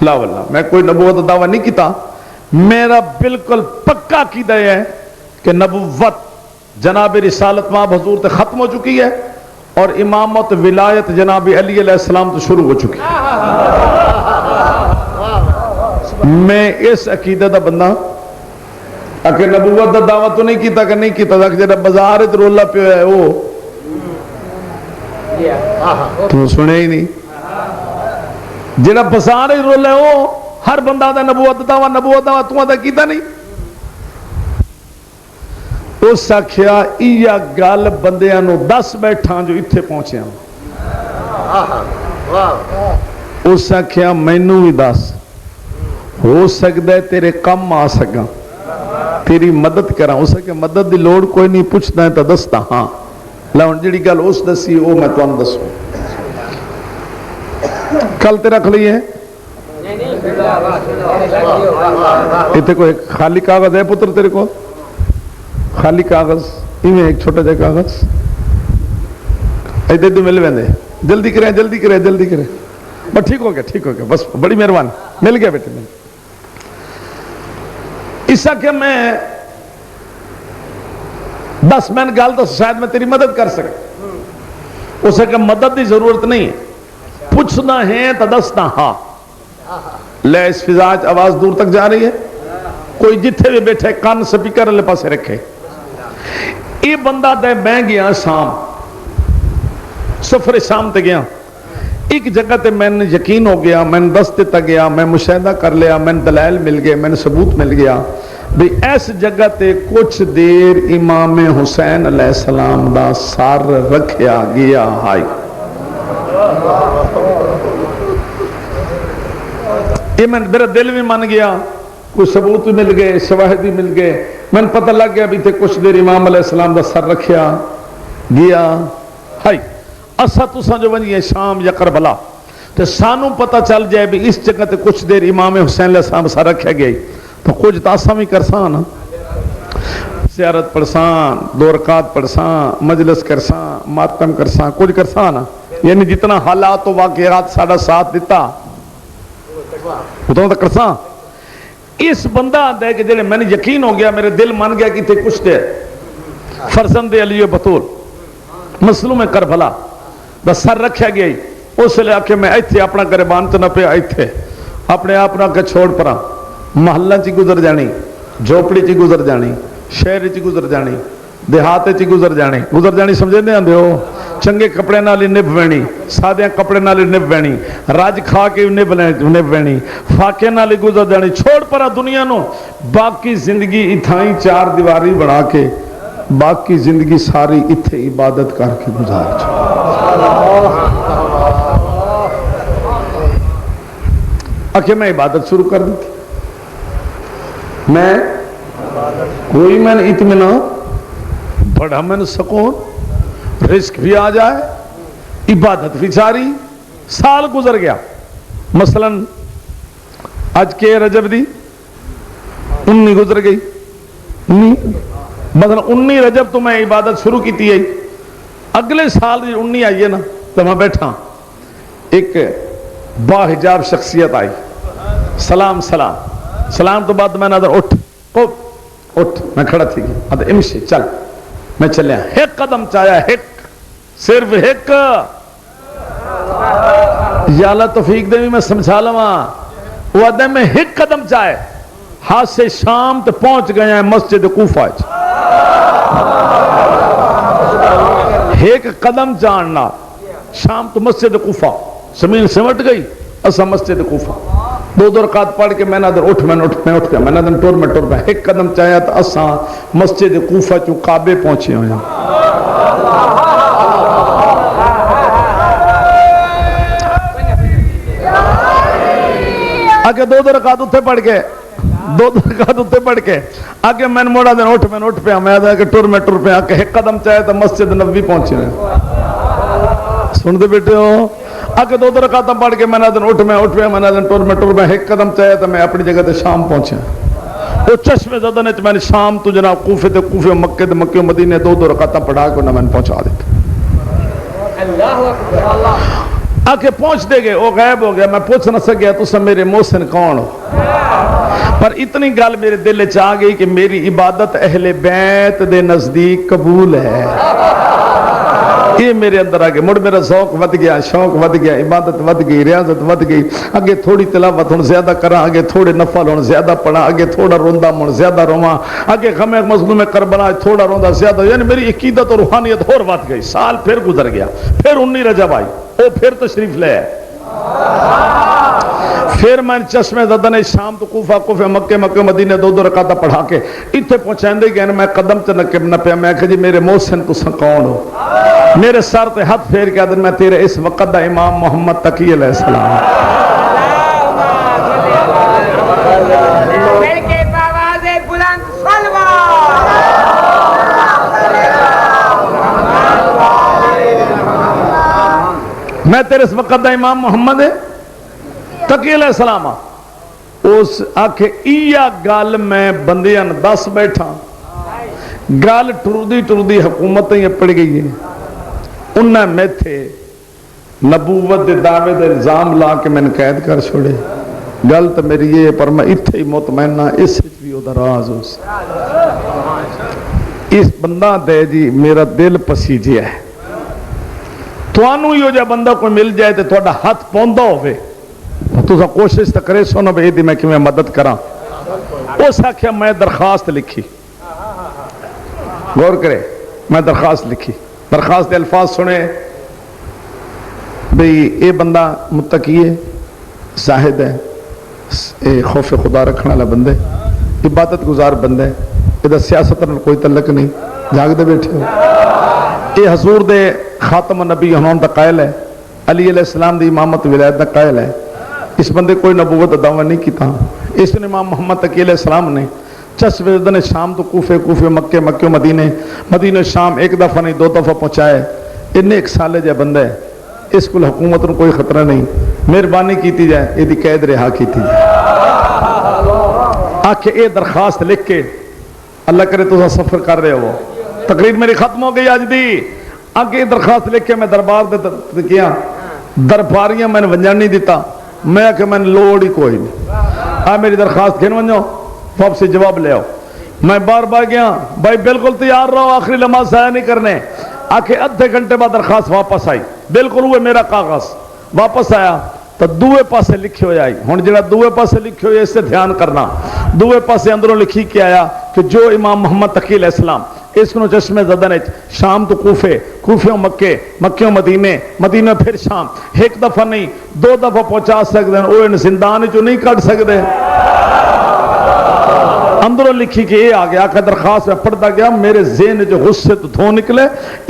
لا واللہ میں کوئی نبوت دا دعویٰ نہیں کیتا میرا بالکل پکا عقیدہ ہے کہ نبوت جناب رسالت ماں حضور تے ختم ہو چکی ہے اور امامت ولایت جناب علی علیہ السلام تو شروع ہو چکی ہے میں اس عقیدہ دا بندہ اگر نبوت دا دعویٰ تو نہیں کیتا کہ نہیں کیتا تھا کہ جب بازار رولا پہ ہے وہ تو سنے ہی نہیں جڑا بازار رولا ہے وہ ہر بندہ دا نبوت دعویٰ تو دا کیتا نہیں اس آکھیا ایا گل بندیاں نو 10 بیٹھاں جو اتھے پہنچے ہیں اس آکھیا مینوں بھی 10 ہو سکتا ہے تیرے کم آ سکا تیری مدد کرا ہو سکے مدد دی لوڑ کوئی نہیں پوچھتا ہے تو دستا ہاں لہن جڑی گل اس دسی وہ میں تمہیں دسوں کل تے رکھ لیے اتنے کوئی خالی کاغذ ہے پتر تیرے کو خالی کاغذ ایویں ایک چھوٹا جا کاغذ ادھر تو مل ویندے جلدی کرے بس ٹھیک ہو گیا بس بڑی مہربانی مل گیا بیٹے مل اس کہ میں 10 منٹ گل تو شاید میں تیری مدد کر سکتا اسے کہ مدد کی ضرورت نہیں ہے پوچھنا ہے تو دسنا ہاں لے اس فضا آواز دور تک جا رہی ہے کوئی جتھے بھی بیٹھے کان سپیکر والے پاسے رکھے یہ بندہ دے میں گیا شام سفر شام تے گیا ایک جگہ تے میں نے یقین ہو گیا میں نے دس دیتا گیا میں مشاہدہ کر لیا میں نے دلائل مل گئے میں نے ثبوت مل گیا بھی ایس جگہ تے کچھ دیر امام حسین علیہ السلام دا سار رکھیا گیا ہائی یہ میں میرا دل بھی من گیا کوئی ثبوت بھی مل گئے، شواہد بھی مل گئے، میں پتہ لگ گیا بھی تے کچھ دیر امام علیہ السلام دا سر رکھیا گیا ہائی اسا تساں جو ونجیے شام یا کربلا تے سانو پتہ چل جائے بھی اس جگہ تے کچھ دیر امام حسین علیہ السلام سر رکھیا گیا تو کچھ تو اساں بھی کرساں نا، زیارت پڑھساں، 2 رکعت پڑھساں، مجلس کرساں، ماتم کرساں، کچھ کرساں نا، یعنی جتنا حالات و واقعات ساڈا ساتھ دیتا اتنا تو کرساں۔ اس بندہ آتا ہے کہ جڑے میں نے یقین ہو گیا، میرے دل مان گیا کہ تے کچھ دے فرزند علی و بطول مظلوم کربلا دا سر رکھا گیا ہی اس لئے آکے میں ایتھے اپنا گریبان تو نہ پہ ایتھے اپنے آپ نہ کہ چھوڑ پرا محلہ چی گزر جانی، جھوپڑی چی گزر جانی، شہر چی گزر جانی، دیہات چی گزر جانی سمجھے نہیں آندے ہو، چنگے کپڑے نالی نب وینی، سادیاں کپڑے نالی نب وینی، راج کھا کے نب وینی، فاقے نالی گزر جانی، چھوڑ پرا دنیا نو، باقی زندگی اتھائیں 4 دیواری بڑھا کے باقی زندگی ساری اتھے عبادت کر کے گزار آکے میں عبادت شروع کر دی تھی، میں کوئی میں نے اطمینان بڑا میں نے سکون، رزق بھی آ جائے، عبادت بھی ساری، سال گزر گیا، مثلا آج کے رجب دی 19 گزر گئی، مثلا 19 رجب تو میں عبادت شروع کی تھی، اگلے سال 19 آئیے نا تو میں بیٹھا ایک باحجاب شخصیت آئی، سلام تو بعد میں نظر اٹھ میں کھڑا تھی گیا امشی چل میں چلیا، ایک قدم چاہیا، صرف ایک، یا اللہ توفیق دے بھی میں سمجھا لوا، وہ آدھے میں ایک قدم چاہے ہاتھ سے شام تو پہنچ گیا ہے مسجد کوفہ، ایک قدم جاننا شام تو مسجد کوفہ، زمین سمٹ گئی اسا مسجد کوفہ، 2 رکعت پڑھ کے میں نہ در اٹھ گیا، میں نہ در ٹور میں ایک قدم چاہیا تو اسا مسجد کوفہ چوں کعبے پہنچے ہویا، آگے 2 رکعت اتھے پڑھ کے 2 رکعت اتھے پڑھ کے آگے میں موڑا دن اٹھ پہ میں آدھا کہ ٹور پہ آگے ایک قدم چاہے تو مسجد نبوی پہنچے ہوئے، سن دے بیٹے ہو، آگے 2 رکعت پڑھ کے میں نہ دن اٹھ پہ میں نہ دن ٹور میں ایک قدم چاہے تو میں اپنی جگہ تے شام پہنچے، وہ چشم زدن ہے میں نے شام تو جناب کوفے مکے مدینے 2 رکعت پڑھا کے انہیں میں نے پہنچا دیتا، آکے پہنچ دے گئے، وہ غائب ہو گیا، میں پوچھ نہ سکیا تو سب میرے محسن کون ہو، پر اتنی گل میرے دل چاہ گئی کہ میری عبادت اہل بیت دے نزدیک قبول ہے، یہ میرے اندر آگے مڑ میرا ذوق ود گیا، شوق ود گیا، عبادت ود گئی، ریاضت ود گئی، آگے تھوڑی تلاوت ہون زیادہ کرا، آگے تھوڑے نفل ہون زیادہ پڑھا، آگے تھوڑا روندہ ہون زیادہ رواں، آگے غم مظلوم کربلا تھوڑا روندہ زیادہ، یعنی میری عقیدت اور روحانیت اور ود گئی، سال پھر گزر گیا، پھر 19 رجب آئی، وہ پھر تشریف لے آئے، پھر میں چشمے زدن شام تو کوفہ مکے مدینے 2 رکعت پڑھا کے اتھے پہنچائیں گے، میں قدم نہ پیا، میں کہا جی میرے محسن تساں کون ہو، میرے سر تے ہاتھ پھیر کے آدھن میں تیرے اس وقت دا امام محمد تقی علیہ السلام، میں تیرے اس وقت دا امام محمد تقی علیہ السلام، اس آکھے ایا گال میں بندیاں 10 بیٹھا، گال ٹردی حکومتیں پڑ گئی ہیں، انہیں میں تھے نبوت دے دعوے دے الزام لا کے میں نے قید کر چھوڑے، گل تو میری یہ پر میں اتھے ہی مطمئنہ اس بھی ادھر راز اس بندہ دے جی میرا دل پسیجیا ہے، توانو ہی ہو جا بندہ کوئی مل جائے تو تھوڑا ہاتھ پوندہ ہوئے تو سا کوشش تو کرے سونا بھئی دی میں کہ میں مدد کرا، اس آکھیا میں درخواست لکھی، غور کرے میں درخواست لکھی، درخواست دے الفاظ سنے بھئی اے بندہ متقی ہے، زاہد ہے، اے خوف خدا رکھنا والا بندے، عبادت گزار بندے، ادھر سیاست میں کوئی تعلق نہیں، جاگ دے بیٹھے ہو، اے حضور دے خاتم النبی ہنون دا قائل ہے، علی علیہ السلام دی امامت ولایت دا قائل ہے، اس بندے کوئی نبوت دعویٰ نہیں کیتا، اس نے امام محمد تقی علیہ السلام نے چشم زدن شام تو کوفے، کوفے مکے، مکے مدینے، مدینے شام ایک دفعہ نہیں 2 دفعہ پہنچائے. انہیں ایک سالے جا بندہ ہے، اس کو حکومت کو کوئی خطرہ نہیں، مہربانی کیتی جائے یہ قید رہا کیتی جائے. آکھے اے درخواست لکھ کے اللہ کرے تو سفر کر رہے ہو، تقریر میری ختم ہو گئی آج دی. آگے درخواست لکھ کے میں دربار دے کیا، درباریاں میں نے ونجان نہیں دیتا، میں کہ میں نے لوڑ ہی کوئی نہیں، میری درخواست گھن ونجو واپسی جواب لے آؤ. میں بار بار گیا، بھائی بالکل تیار رہو، آخری لمحہ ضائع نہیں کرنے. آکھے ادھے گھنٹے بعد درخواست واپس آئی، بالکل ہوئے میرا کاغذ واپس آیا تو دوے پاسے لکھے ہوئے آئی. ہوں جڑا دوے پاسے لکھے ہوئے اس سے دھیان کرنا، دوے پاسے اندروں لکھی کے آیا کہ جو امام محمد تقی علیہ السلام اس کو چشمے زدن شام تو کوفے، کوفیوں مکے، مکیوں مدینے، مدینے پھر شام، ایک دفعہ نہیں 2 دفعہ پہنچا سکتے ہیں، وہ زندان جو نہیں کٹ سکتے. اندروں لکھی کہ یہ آ گیا کہ درخواست میں پڑھتا گیا، میرے ذہن جو غصے تو دھو نکلے،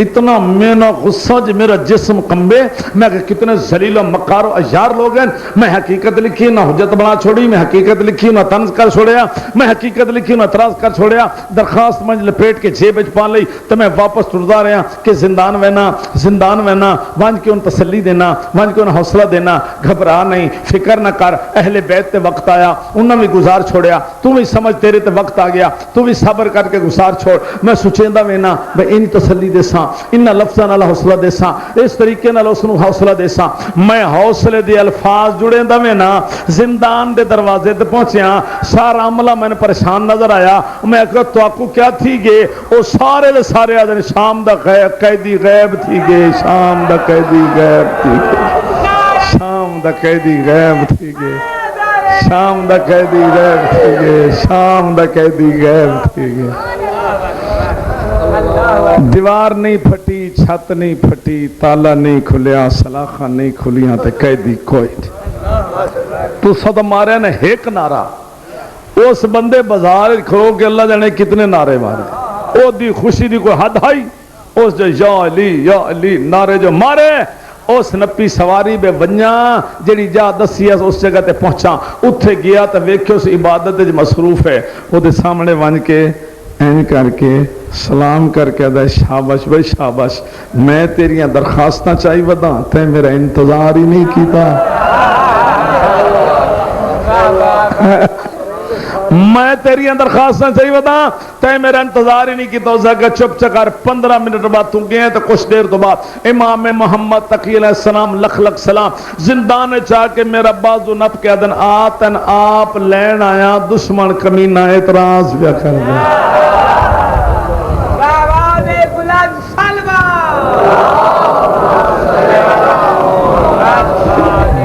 اتنا میرا غصہ جو میرا جسم کمبے. میں کہ کتنے ذلیل و مکار و عیار لوگ ہیں. میں حقیقت لکھی نہ حجت بنا چھوڑی، میں حقیقت لکھی نہ طنز کر چھوڑیا، میں حقیقت لکھی نہ اعتراض کر چھوڑیا. درخواست میں لپیٹ کے جیب وچ پا لئی تو میں واپس ٹردا رہا کہ زندان وینا، زندان وینا، وانج کے ان تسلی دینا، وانج کے ان حوصلہ دینا، گھبرا نہیں، فکر نہ کر، اہل بیت تے وقت آیا انہوں نے گزار چھوڑیا، تو بھی سمجھ تیرے تے وقت آ گیا، تو بھی صبر کر کے گزار چھوڑ. میں سوچیندہ وینا بھئی ان تسلی دے ساں، ان لفظاں نال حوصلہ دے ساں، اس طریقے نال اس نو حوصلہ دے ساں. میں حوصلے دے الفاظ جڑیندہ وینا زندان دے دروازے تے پہنچیا، سارا عملہ میں نے پریشان نظر آیا. میں کہا تو آپ کو کیا تھی گے؟ وہ سارے دے سارے آدھے شام دا قیدی غیب تھی گے، شام دا قیدی غیب تھی گے، شام دا قیدی غیب تھی گے، شام دا قیدی غیب تھی گے، شام دا قیدی غیب تھی گے. دیوار نہیں پھٹی، چھت نہیں پھٹی، تالا نہیں کھلیا، سلاخاں نہیں کھلیاں تے قیدی کوئی نہیں. تو صد مارے نے ایک نعرہ، اس بندے بازار کھلو کے اللہ جانے کتنے نعرے مارے، او دی خوشی دی کوئی حد آئی. اس جو یا علی نعرے جو مارے، اس نپی سواری بے ونیاں جڑی جا دسی اس جگہ تے پہنچا، اتھے گیا تو ویکھے اس عبادت جو مصروف ہے، وہ دے سامنے ون کے این کر کے سلام کر کے دے شابش بھائی شابش، میں تیریاں درخواستاں چاہی ودا تے میرا انتظار ہی نہیں کیتا. میں تیریاں درخواستاں چاہی ودا تے میرا انتظار ہی نہیں کیتا. اس جگہ چپ چکر 15 منٹ بعد تو گئے تو کچھ دیر تو بعد امام محمد تقی علیہ السلام لکھ لکھ سلام زندان چاہ کے میرا بازو نپ کے دن آتن آپ لین آیا، دشمن کمینہ اعتراض بیا کر دیا.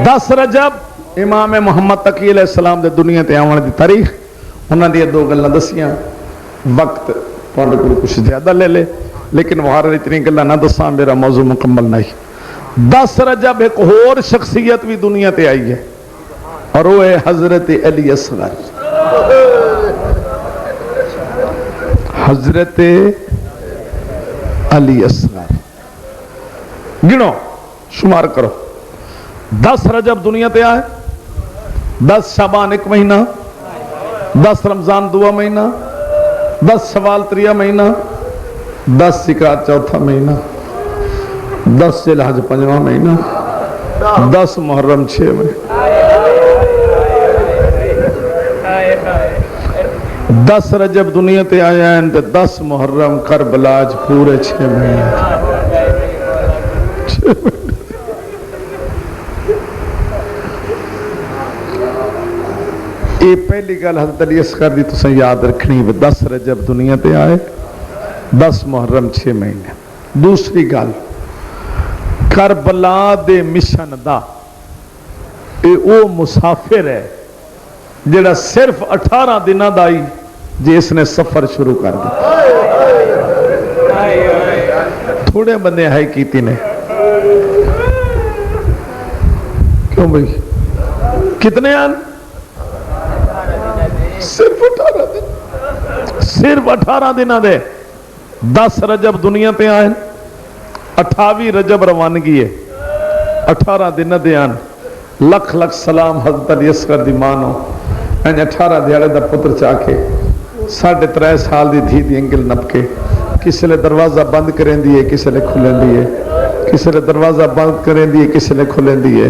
10 رجب امام محمد تقی علیہ السلام دے دنیا تے آون دی تاریخ، انہاں دی 2 گلاں دسیاں. وقت تھوڑے کو کچھ زیادہ لے لے لیکن وہ اتنی گلاں نہ دساں، میرا موضوع مکمل نہیں. 10 رجب ایک اور شخصیت بھی دنیا تے آئی ہے اور وہ ہے حضرت علی اصغر. حضرت علی اصغر گنو شمار کرو. 10 رجب دنیا تے آئے، 10 شعبان 1 مہینہ، 10 رمضان 2 مہینہ، 10 شوال 3 مہینہ، 10 ذکرات 4 مہینہ، 10 ذی الحج 5واں مہینہ، 10 محرم 6 مہینہ، 10 رجب دنیا تے آئے ہیں 10 محرم کربلا پورے 6 مہینے. یہ پہلی گل حضرت علی اصغر دی تسیں یاد رکھنی، 10 رجب دنیا تے آئے، 10 محرم 6 مہینے. دوسری گل کربلا دے مشن دا او مسافر ہے جڑا صرف 18 دنوں دا ہی جس نے سفر شروع کر دیا. تھوڑے بندے ہائی کیتی نے کیوں بھئی کتنے آن؟ صرف 18 دن، صرف 18 دنوں دے 10 رجب دنیا تے آئے، 28 رجب روانگی ہے، 18 دن دے آن. لکھ لکھ سلام حضرت علی اصغر دی مانو 18 ਦਿਹਾੜੇ ਦਾ ਪੁੱਤਰ ਚਾਹ ਕੇ 3.5 ਸਾਲ ਦੀ ਧੀ ਦੀ ਅੰਗਲ ਨੱਪ ਕੇ ਕਿਸੇ ਨੇ ਦਰਵਾਜ਼ਾ ਬੰਦ ਕਰੇਂਦੀ ਹੈ, ਕਿਸੇ ਨੇ ਖੁੱਲ੍ਹੇਂਦੀ ਹੈ, ਕਿਸੇ ਨੇ ਦਰਵਾਜ਼ਾ ਬੰਦ ਕਰੇਂਦੀ ਹੈ, ਕਿਸੇ ਨੇ ਖੁੱਲ੍ਹੇਂਦੀ ਹੈ।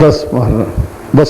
10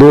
2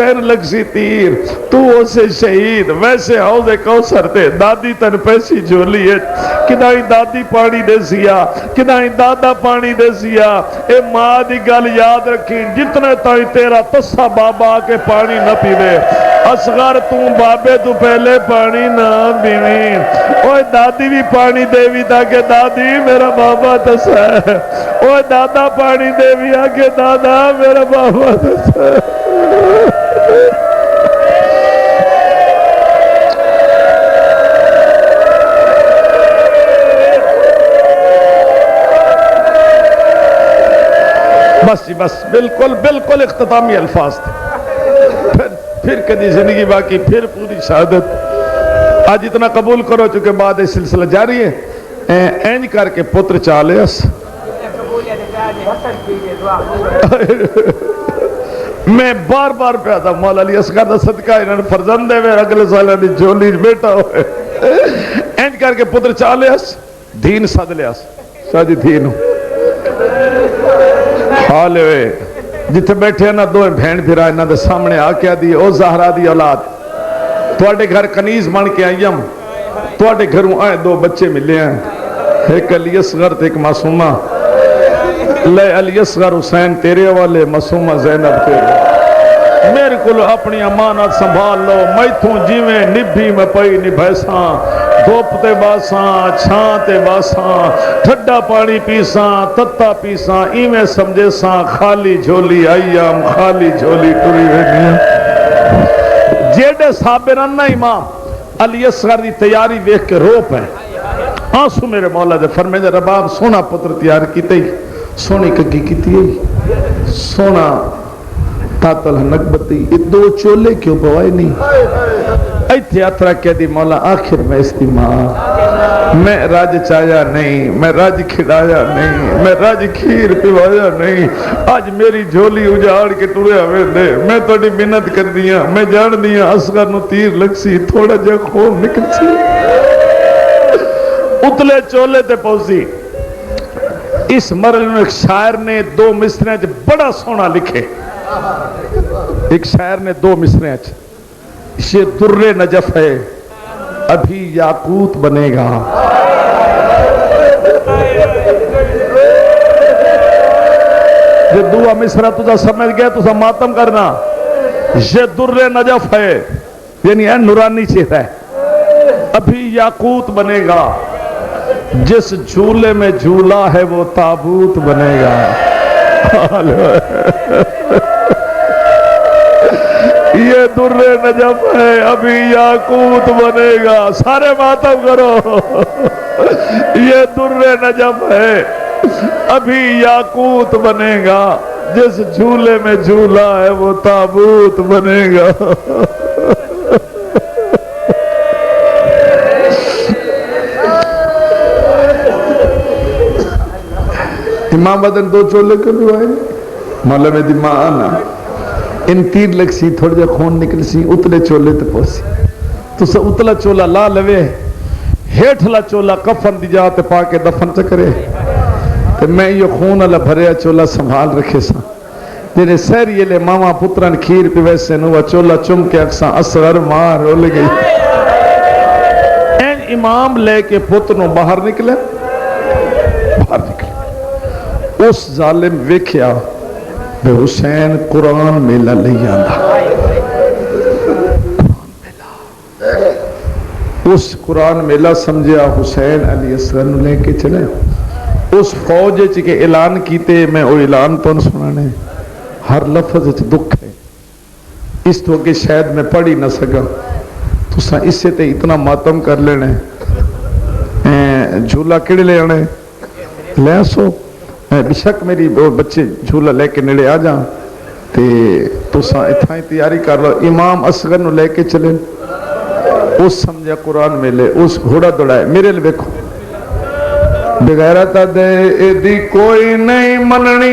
پین لگ سی تیر تو اسے شہید ویسے حوض کوثر تے دادی تن پیسی جھولی ہے کدائی دادی پانی دے سیا کدائی دادا پانی دے سیا اے ماں دی گل یاد رکھی جتنے تائی تیرا تسا بابا کے پانی نہ پی دے اصغر توں بابے تو پہلے پانی نہ پیویں اوہ دادی بھی پانی دے بھی تاکہ دادی میرا بابا تسا ہے اوہ دادا پانی دے بھی آکے دادا میرا بابا تسا ہے بس جی بس بالکل بالکل اختتامی الفاظ تھے پھر کدی زندگی باقی پھر پوری شہادت آج اتنا قبول کرو چونکہ بعد سلسلہ جاری ہے اینج کر کے پتر چالے اس میں بار بار پہ آتا مولا علی اصغر دا صدقہ انہوں نے فرزندے میں اگلے سالہ دی جولی بیٹا ہوئے اینج کر کے پتر چالے اس دین صد لے اس ساجی دین ہوں حالے ہوئے جتھے بیٹھے ہیں نا دو بھین پھر آئے نا دے سامنے آکیا دی او زہرہ دی اولاد توڑے گھر کنیز بن کے آئیم توڑے گھروں آئے دو بچے ملے ہیں ایک علی اصغر تے ایک معصومہ لے علی اصغر حسین تیرے والے معصومہ زینب تیرے میرے کو اپنی امانت سنبھال لو میں تھوں جیویں نبھی میں پئی نبھیساں دھوپ تے باساں چھاں تے باساں ٹھڈا پانی پیساں تتا پیساں ایویں سمجھے ساں خالی جھولی ایام خالی جھولی ٹری وینیاں جیڑے صابران نا امام علی اصغر دی تیاری ویکھ کے رو پہ آنسو میرے مولا دے فرمائے دے رباب سونا پتر تیار کیتے ہی سونی کگی کیتی ہے سونا تاتل نقبتی یہ دو چولے کیوں پوائے نہیں ایتھے اترا کہہ دی مولا آخر میں اس دی ماں میں راج چایا نہیں میں راج کھڑایا نہیں میں راج کھیر پیوایا نہیں آج میری جھولی اجاڑ کے ٹورے ہوئے دے میں توڑی منت کر دیا میں جان دیا اصغر نو تیر لگ سی تھوڑا جا خون نکل سی اتلے چولے تے پوسی اس مرل میں ایک شاعر نے دو مصریں بڑا سونا لکھے ایک شاعر نے دو مصریں یہ در نجف ہے ابھی یاقوت بنے گا یہ دعا مصرہ تجھا سمجھ گیا تجھا ماتم کرنا یہ در نجف ہے یعنی ہے نورانی چیز ہے ابھی یاقوت بنے گا جس جھولے میں جھولا ہے وہ تابوت بنے گا یہ در نجف ہے ابھی یاقوت بنے گا سارے ماتم کرو یہ در نجف ہے ابھی یاقوت بنے گا جس جھولے میں جھولا ہے وہ تابوت بنے گا امام بدن دو چولے کر بھی آئے مولا میں دی ماں آنا ان تیر لگ سی تھوڑا جا خون نکل سی اتلے چولے تے پوسی تو سا اتلا چولا لا لوے ہیٹھلا چولا کفن دی جاتے پاکے دفن چکرے تے میں یہ خون اللہ بھریا چولا سنبھال رکھے سا جنہیں سہری لے ماما پتران کھیر پہ ویسے نوا چولا چم کے اکساں اصغر مار ہو لے گئی این امام لے کے پتروں باہر نکلے اس ظالم ویکھیا بے حسین قرآن میلہ لے آندا اس قرآن میلہ سمجھیا حسین علی اصغر نو لے کے چلے اس فوج کے اعلان کیتے میں وہ اعلان تو نہ سنانے ہر لفظ دکھ ہے اس تو کہ شاید میں پڑھی نہ سکا تو سا اس سے تے اتنا ماتم کر لینے جھولا کڑے لے آنے لے سو بشک میری بچے جھولا لے کے نڑے آ جاں تو سا اتھائی تیاری کر لو امام اصغر نو لے کے چلے اس سمجھا قرآن میں لے اس گھوڑا دوڑائے میرے لئے بیکھو بغیرت دے دی کوئی نہیں مننی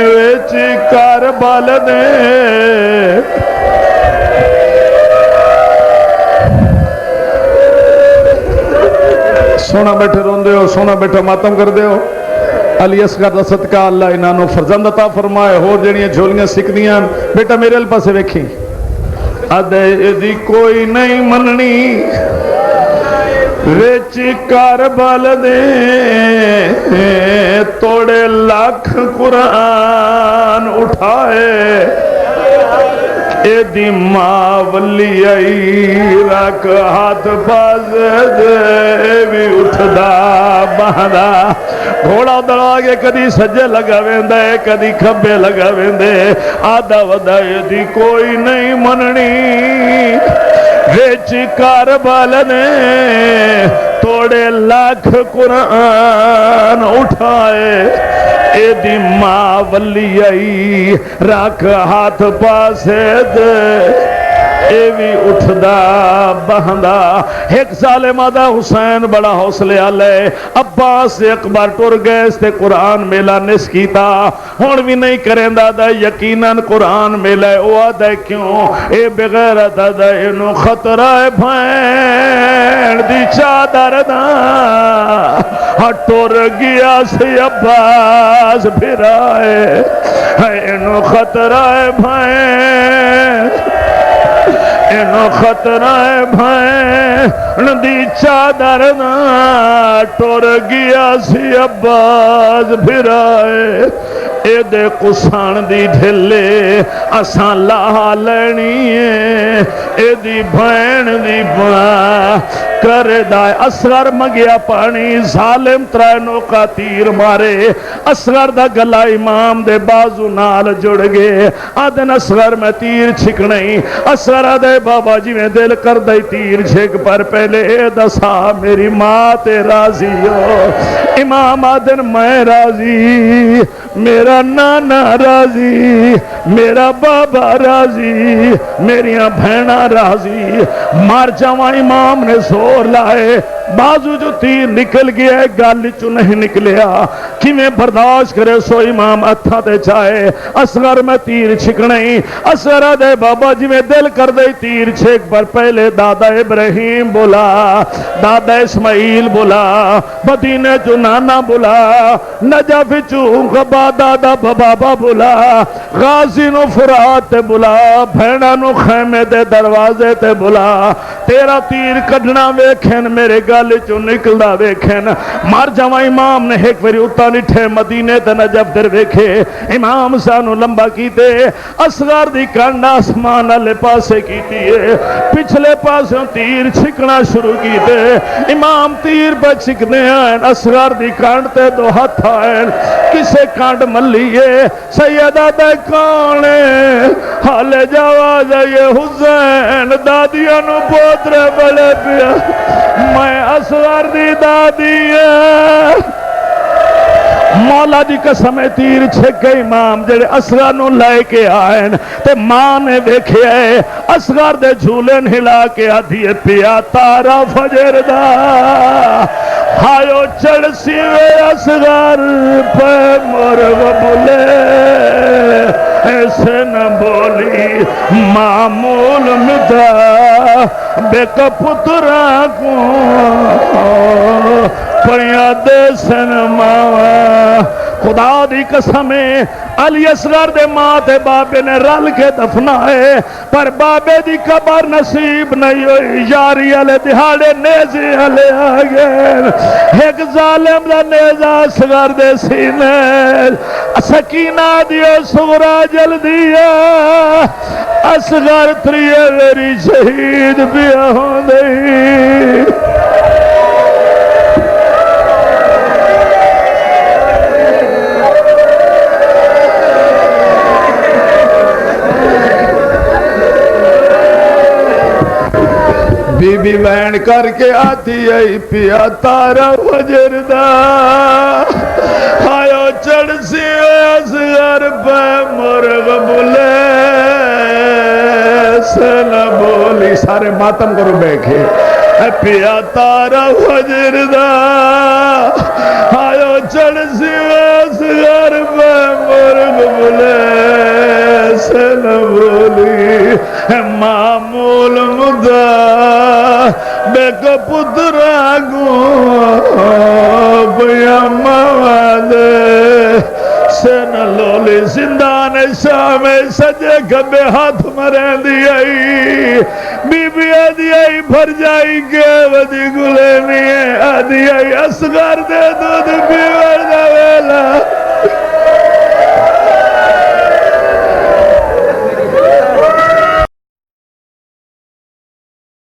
ویچ کار بال دے سونا بیٹھے رون دے ہو سونا بیٹھا ماتم کر دے ہو علی اصغر دا صدقہ اللہ انہاں نو فرزند عطا فرمائے ہور جڑیاں جھولیاں سکدیاں بیٹا میرے ال پاسے ویکھی ادے دی کوئی نہیں مننی وچ کربل دے توڑے لاکھ قرآن اٹھائے اے دی ماں ولی آئی رکھ ہاتھ باز دے بھی اٹھدا بہدا گھوڑا دڑاگے کدی سجے لگا ویندے کدی کھبے لگا ویندے آدھا ودا اے دی کوئی نہیں مننی وچ کربل نے توڑے لاکھ قرآن اٹھائے اے دی ماں ولی آئی رکھ ہاتھ پاسے دے اے بھی اٹھدا بہندا ایک سال مادہ حسین بڑا حوصلے آلے عباس سے اکبر ٹر گئے اس تے قرآن میلہ نس کیتا ہون بھی نہیں کریں دادا یقیناً قرآن میلہ او آدھے کیوں اے بغیر دادا انو خطرہ بھین دی چادر دا ٹر گیا سے عباس پھرائے انو خطرہ بھین انو خطرہ بھین دی چادر نا ٹور گیا سی عباس پھرائے اے دے قسان دی ڈھلے اساں لا لینی ہے اے دی بھین دی بھا کر دائے اصغر مگیا پانی ظالم ترائنوں کا تیر مارے اصغر دا گلا امام دے بازو نال جڑ گئے آدھن اصغر میں تیر چھک نہیں اصغر آدھے بابا جی میں دل کر دائی تیر چھک پر پہلے دسا میری ماں تے راضی ہو امام آدھن میں راضی میرا نانا راضی میرا بابا راضی میریاں بھینا راضی مار جاواں امام نے زور لائے بازو جو تیر نکل گیا ہے گالی چو نہیں نکلیا کہ میں برداشت کرے سو امام اتھا دے چاہے اصغر میں تیر چھک نہیں اصغر دے بابا جی میں دل کر دے تیر چھک پر پہلے دادا ابراہیم بولا دادا اسماعیل بولا مدینے جو نانا بولا نجف چونکہ دادا بابا بولا غازی نو فرات تے بولا بھینا نو خیمے دے دروازے تے بولا تیرا تیر کڈنا ویکھن میرے گالے چو نکلدا ویکھن مار جاواں امام نے ایک وری اتا نٹھے مدینے تے نجف در ویکھے امام سانو لمبا کیتے اصغر دی کانڈ آسمان والے پاسے کیتی ہے پچھلے پاسوں تیر چھکنا شروع کیتے امام تیر پہ چھکنے آئین اصغر دی کانڈ تے دو ہاتھ آئین کسے کانڈ ملیے سیدہ دے کانے حال جواز یہ حسین دادیاں نو پوترے بڑے پیا میں اصغر دی دادی ہے مولا دی قسم تیر چھک گئی امام جڑے اصغر نو لائے کے آئین تے ماں نے دیکھے آئے اصغر دے جھولن ہلا کے آدھی پیا تارا فجر دا ہائیو چڑھ سیوے اصغر پہ مرغ بولے ایسے نہ بولی معمول مدا بے کپترا کو پڑیا دے سن ماں خدا دی قسمیں علی اصغر دے ماں تے بابے نے رل کے دفنائے پر بابے دی قبر نصیب نہیں ہوئی یاری علی دہاڑے نیزے علی آگئے ایک ظالم دا نیزہ اصغر دے سینے سکینہ دیو سغرا جل دیا اصغر تریے میری شہید بیا ہوں دئی بی بی بہن کر کے آتی آئی پیا تارا فجر دا آیو چڑھ سی اصغر پہ مرغ بلے سنہ بولی سارے ماتم کرو بیٹھے پیا تارا فجر دا آیو چڑھ سی اصغر پہ مرغ بلے سنہ بولی معمول مدہ بے کو پترا گو بیا مادے سن لولی زندان شام سجے کبے ہاتھ مرین دی آئی بی بی آدھی آئی بھر جائی کے ودی گلے نہیں آدھی آئی اسگار دے دو